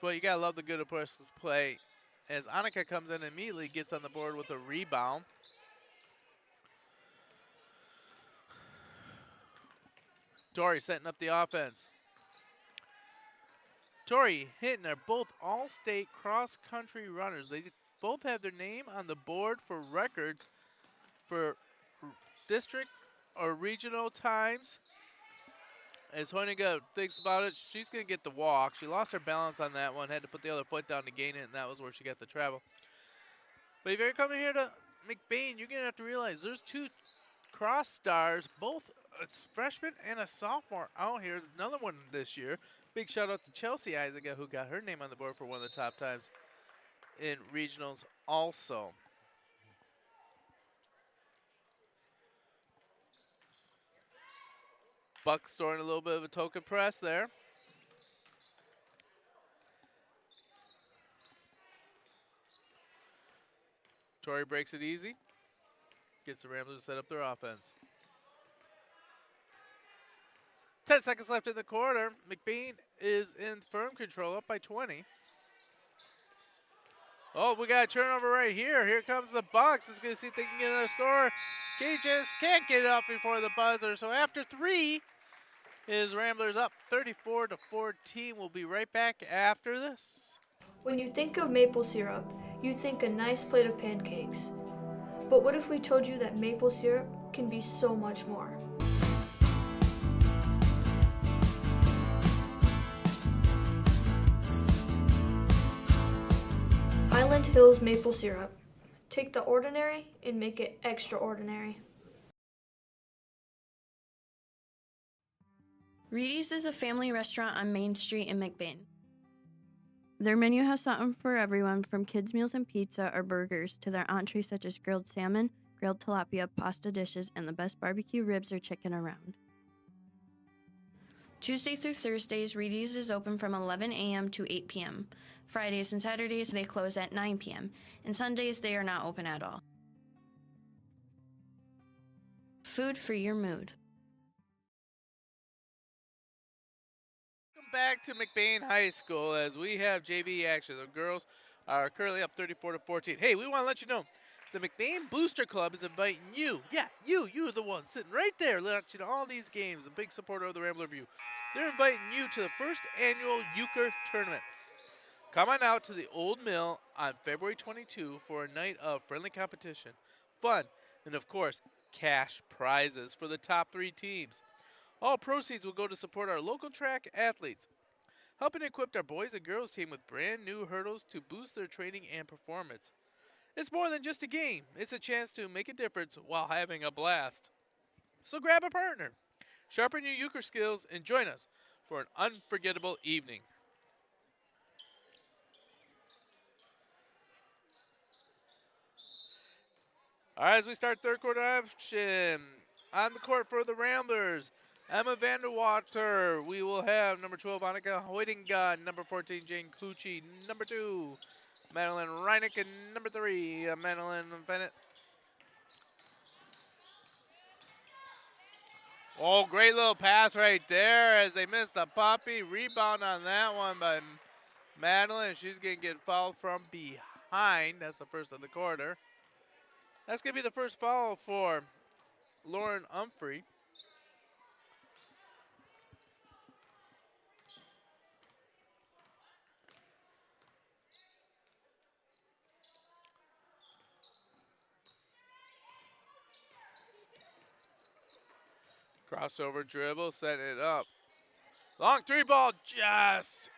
But you gotta love the good of play as Annika comes in and immediately gets on the board with a rebound. Tori setting up the offense. Tori, Hinton are both all-state cross-country runners. They both have their name on the board for records for district or regional times. As Hoyninga thinks about it, she's going to get the walk. She lost her balance on that one, had to put the other foot down to gain it, and that was where she got the travel. But if you're coming here to McBain, you're going to have to realize there's 2 cross stars, both a freshman and a sophomore out here. Another one this year. Big shout out to Chelsea Isaac, who got her name on the board for one of the top times in regionals also. Buck storing a little bit of a token press there. Tori breaks it easy. Gets the Ramblers to set up their offense. 10 seconds left in the quarter. McBain is in firm control, up by 20. Oh, we got a turnover right here. Here comes the Bucks. Let's see if they can get another score. They just can't get it up before the buzzer. So after 3 is Ramblers up 34-14. We'll be right back after this. When you think of maple syrup, you think a nice plate of pancakes. But what if we told you that maple syrup can be so much more? Highland Hills maple syrup. Take the ordinary and make it extraordinary. Reedy's is a family restaurant on Main Street in McBain. Their menu has something for everyone from kids' meals and pizza or burgers to their entrees such as grilled salmon, grilled tilapia, pasta dishes, and the best barbecue ribs or chicken around. Tuesday through Thursdays, Reedy's is open from 11 a.m. to 8 p.m. Fridays and Saturdays, they close at 9 p.m. And Sundays, they are not open at all. Food for your mood. Welcome back to McBain High School as we have JV action. The girls are currently up 34-14. Hey, we want to let you know the McBain Booster Club is inviting you. Yeah, you're the one sitting right there, let you know all these games. A big supporter of the Rambler Review. They're inviting you to the first annual euchre tournament. Come on out to the Old Mill on February 22 for a night of friendly competition, fun, and of course, cash prizes for the top 3 teams. All proceeds will go to support our local track athletes, helping equip our boys and girls team with brand new hurdles to boost their training and performance. It's more than just a game. It's a chance to make a difference while having a blast. So grab a partner, sharpen your euchre skills, and join us for an unforgettable evening. All right, as we start third quarter action, on the court for the Ramblers, Emma Vanderwater. We will have number 12, Annika Hoydinga, number 14, Jane Cucci, number 2, Madeline Reinick, and number 3, Madeline Bennett. Oh, great little pass right there as they missed the puppy. Rebound on that one by Madeline. She's going to get fouled from behind. That's the first of the quarter. That's going to be the first foul for Lauren Humphrey. Crossover dribble, setting it up. Long 3 ball, just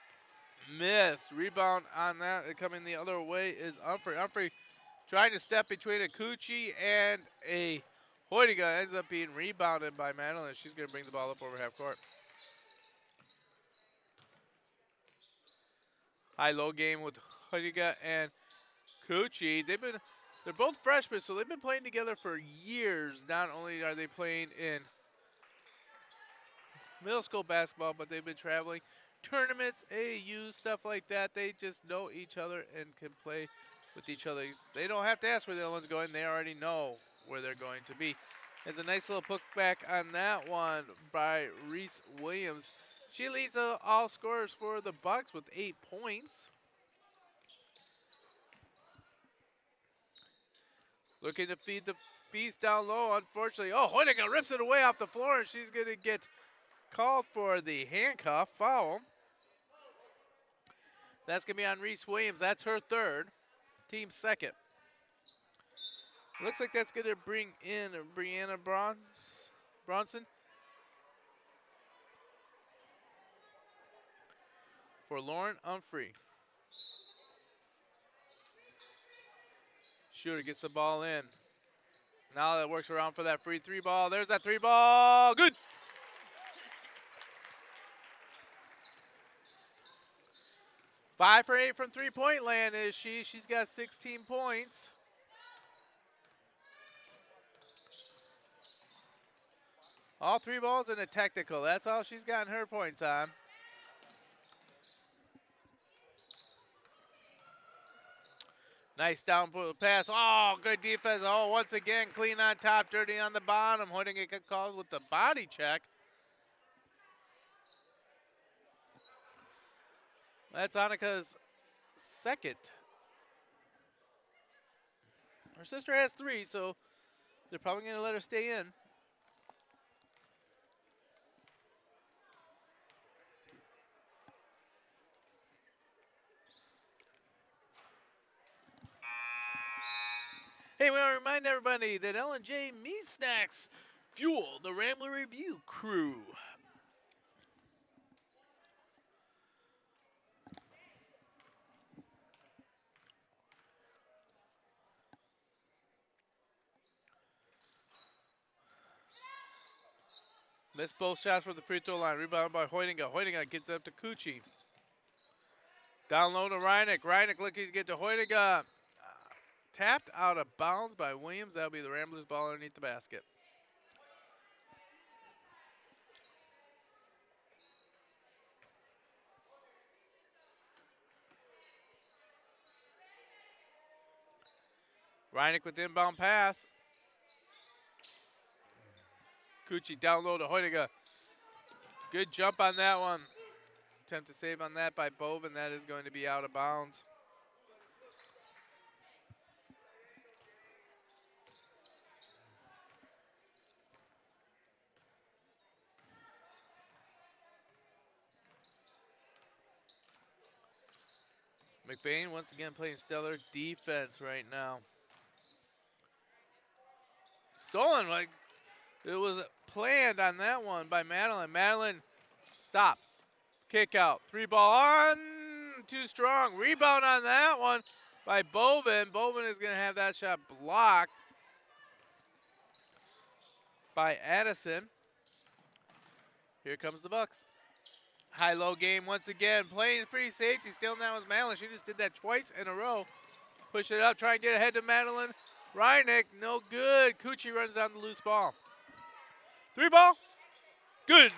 missed. Rebound on that, coming the other way is Humphrey. Humphrey trying to step between a Cucci and a Hoydiga, ends up being rebounded by Madeline. She's going to bring the ball up over half court. High-low game with Hoydiga and Cucci. They're both freshmen, so they've been playing together for years. Not only are they playing in middle school basketball, but they've been traveling tournaments, AAU, stuff like that. They just know each other and can play with each other. They don't have to ask where the other one's going. They already know where they're going to be. There's a nice little putback on that one by Reese Williams. She leads all scorers for the Bucks with 8 points. Looking to feed the beast down low, unfortunately. Oh, Hoydiga rips it away off the floor, and she's going to get called for the handcuff foul. That's going to be on Reese Williams. That's her third, team second. Looks like that's going to bring in Brianna Bronson for Lauren Humphrey. Shooter gets the ball in. Now that works around for that free 3 ball. There's that 3 ball. Good. Five for 8 from three-point land is she. She's got 16 points. All 3 balls in a technical. That's all she's gotten her points on. Nice down pass. Oh, good defense. Oh, once again, clean on top, dirty on the bottom. Holding a good call with the body check. That's Annika's second. Her sister has 3, so they're probably going to let her stay in. Hey, we want to remind everybody that L&J Meat Snacks fuel the Rambler Review crew. Missed both shots from the free throw line. Rebound by Hoytinga. Hoytinga gets up to Cucci. Down low to Reineck. Reineck looking to get to Hoytinga. Tapped out of bounds by Williams. That'll be the Ramblers ball underneath the basket. Reineck with inbound pass. Cucci down low to Hoytinga. Good jump on that one. Attempt to save on that by Bovin. That is going to be out of bounds. McBain once again playing stellar defense right now. Stolen, like it was planned on that one by Madeline. Madeline stops. Kick out. 3-ball on. Too strong. Rebound on that one by Bovin. Bovin is going to have that shot blocked by Addison. Here comes the Bucks. High-low game once again. Playing free safety. Still now is Madeline. She just did that twice in a row. Push it up. Try and get ahead to Madeline. Reineck, no good. Cucci runs down the loose ball. 3-ball. Good.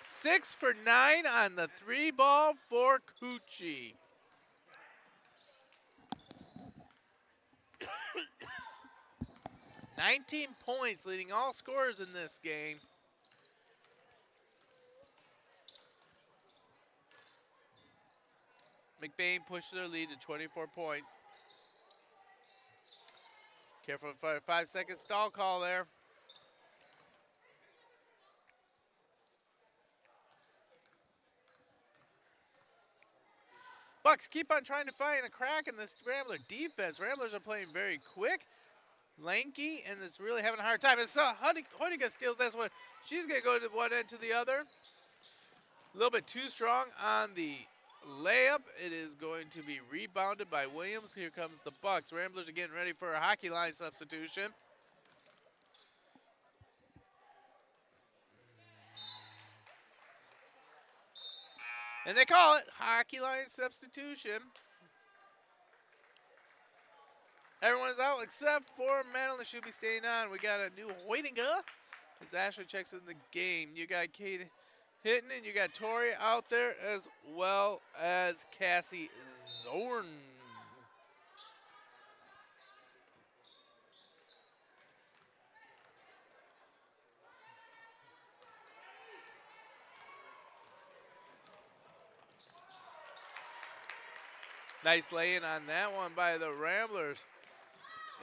6 for 9 on the 3-ball for Cucci. $19 points, leading all scorers in this game. McBain pushed their lead to 24 points. Careful for a 5-second stall call there. Bucks keep on trying to find a crack in this Rambler defense. Ramblers are playing very quick, lanky, and it's really having a hard time. It's Hoytinga steals this one. She's going to go to one end to the other. A little bit too strong on the layup. It is going to be rebounded by Williams. Here comes the Bucks. Ramblers are getting ready for a hockey line substitution. And they call it hockey line substitution. Everyone's out except for Madeline. Should be staying on. We got a new Hoytinga as Ashley checks in the game. You got Kate Hitton and you got Tori out there as well as Cassie Zorn. Nice lay-in on that one by the Ramblers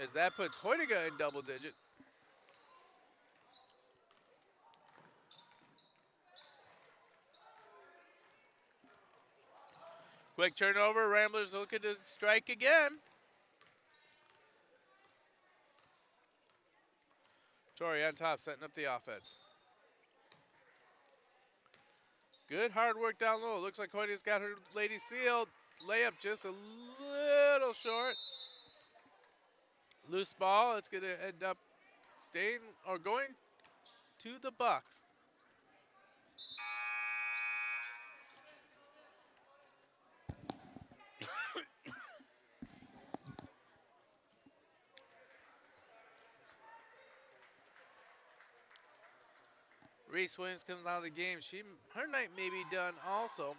as that puts Hoytinga in double digit. Quick turnover, Ramblers looking to strike again. Tori on top, setting up the offense. Good hard work down low. Looks like Hoytinga's got her lady sealed. Layup just a little short. Loose ball. It's going to end up staying or going to the Bucks. Reese Williams comes out of the game. Her night may be done also.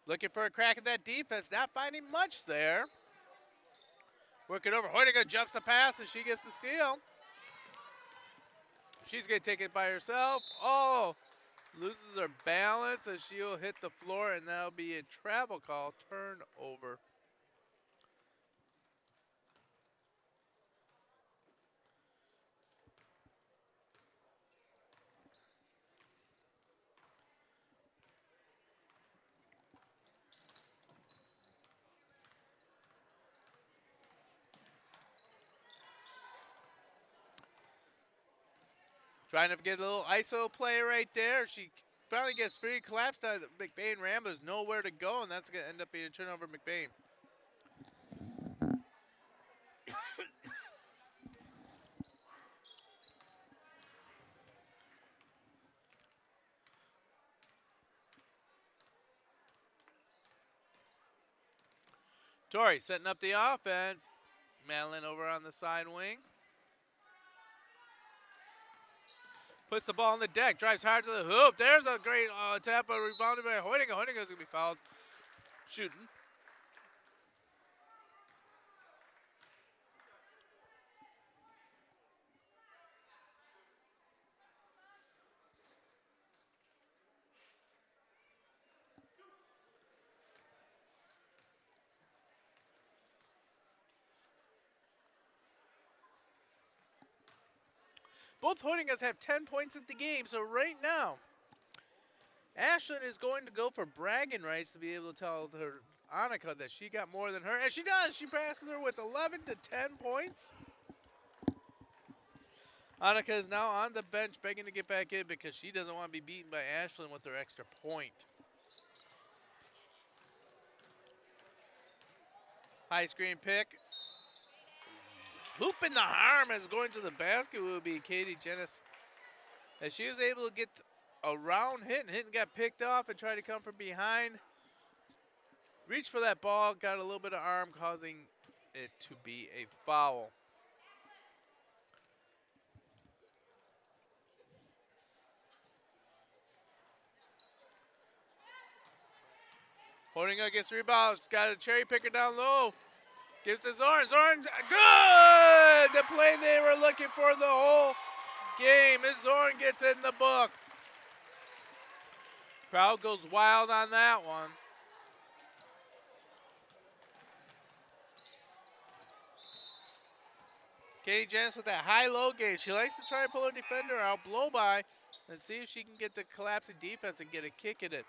Looking for a crack at that defense, not finding much there. Working over, Hoytinga jumps the pass and she gets the steal. She's gonna take it by herself. Oh, loses her balance and she'll hit the floor and that'll be a travel call, turnover. Trying to get a little ISO play right there. She finally gets free, collapsed on McBain Ramblers, nowhere to go, and that's going to end up being a turnover McBain. Tori setting up the offense. McLain over on the side wing. Puts the ball on the deck, drives hard to the hoop. There's a great tap, rebounded by Hoytinga. Hoytinga's going to be fouled. Shooting. Both Hoytingas have 10 points at the game, so right now, Ashlyn is going to go for bragging rights to be able to tell her Annika that she got more than her, and she does. She passes her with 11 to 10 points. Annika is now on the bench begging to get back in because she doesn't want to be beaten by Ashlyn with her extra point. High screen pick. Hoop in the arm as going to the basket will be Katie Jennis. As she was able to get around Hinton. Hinton got picked off and tried to come from behind. Reached for that ball, got a little bit of arm, causing it to be a foul. Holding up, gets the rebound, got a cherry picker down low. Gives to Zorn. Zorn, good! The play they were looking for the whole game. As Zorn gets in the book. Crowd goes wild on that one. Katie Janice with that high-low game. She likes to try to pull her defender out, blow by, and see if she can get the collapsing defense and get a kick at it.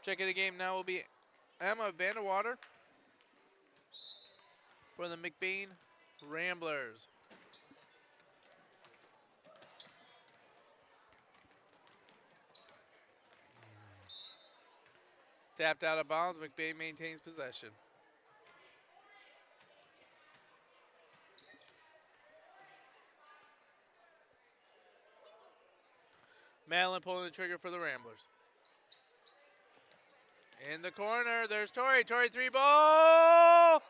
Checking the game now will be Emma Vanderwater for the McBain Ramblers. Tapped out of bounds, McBain maintains possession. Madeline pulling the trigger for the Ramblers. In the corner, there's Tori. Tori three ball!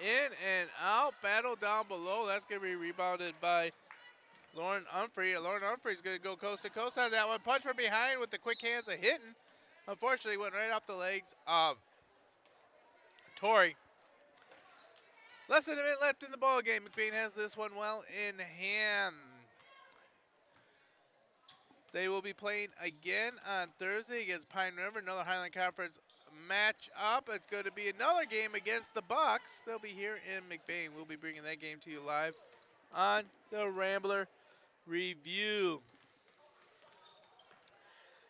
In and out, battle down below. That's going to be rebounded by Lauren Umphrey. Lauren Umphrey's going to go coast to coast on that one. Punch from behind with the quick hands of Hinton. Unfortunately, went right off the legs of Tori. Less than a minute left in the ball game. McBain has this one well in hand. They will be playing again on Thursday against Pine River, another Highland Conference match up. It's going to be another game against the Bucks. They'll be here in McBain. We'll be bringing that game to you live on the Rambler Review.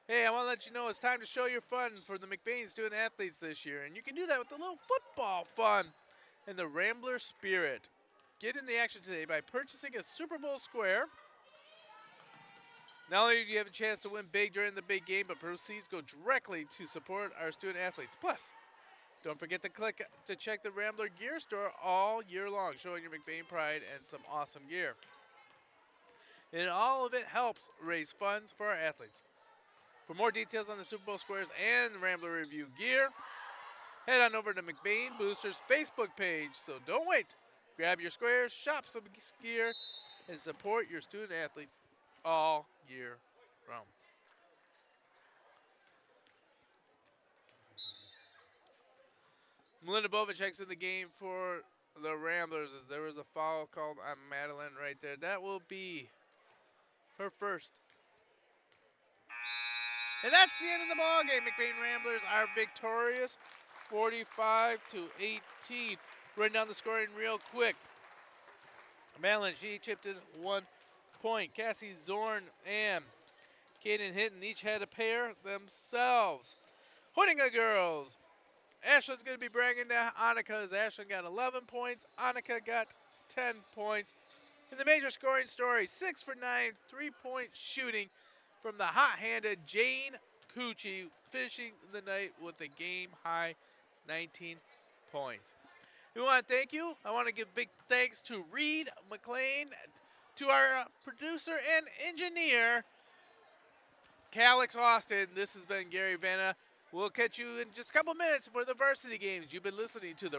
Hey, I want to let you know it's time to show your fun for the McBain student athletes this year. And you can do that with a little football fun and the Rambler spirit. Get in the action today by purchasing a Super Bowl square. Not only do you have a chance to win big during the big game, but proceeds go directly to support our student athletes. Plus, don't forget to click to check the Rambler Gear Store all year long, showing your McBain pride and some awesome gear. And all of it helps raise funds for our athletes. For more details on the Super Bowl squares and Rambler Review gear, head on over to McBain Boosters Facebook page. So don't wait. Grab your squares, shop some gear, and support your student athletes all year round. Melinda Bovicek's in the game for the Ramblers as there was a foul called on Madeline right there. That will be her first. And that's the end of the ball game. McBain Ramblers are victorious, 45-18. Running down the scoring real quick. Madeline, she chipped in 1 point. Cassie Zorn and Kaden Hinton each had a pair themselves. Hoytinga girls. Ashlyn's going to be bragging to Annika as Ashlyn got 11 points. Annika got 10 points. In the major scoring story, 6 for 9, 3-point shooting from the hot-handed Jane Cucci, finishing the night with a game-high 19 points. We want to thank you. I want to give big thanks to Reed McLain, to our producer and engineer, Calix Austin. This has been Gary Vanna. We'll catch you in just a couple minutes for the varsity games. You've been listening to the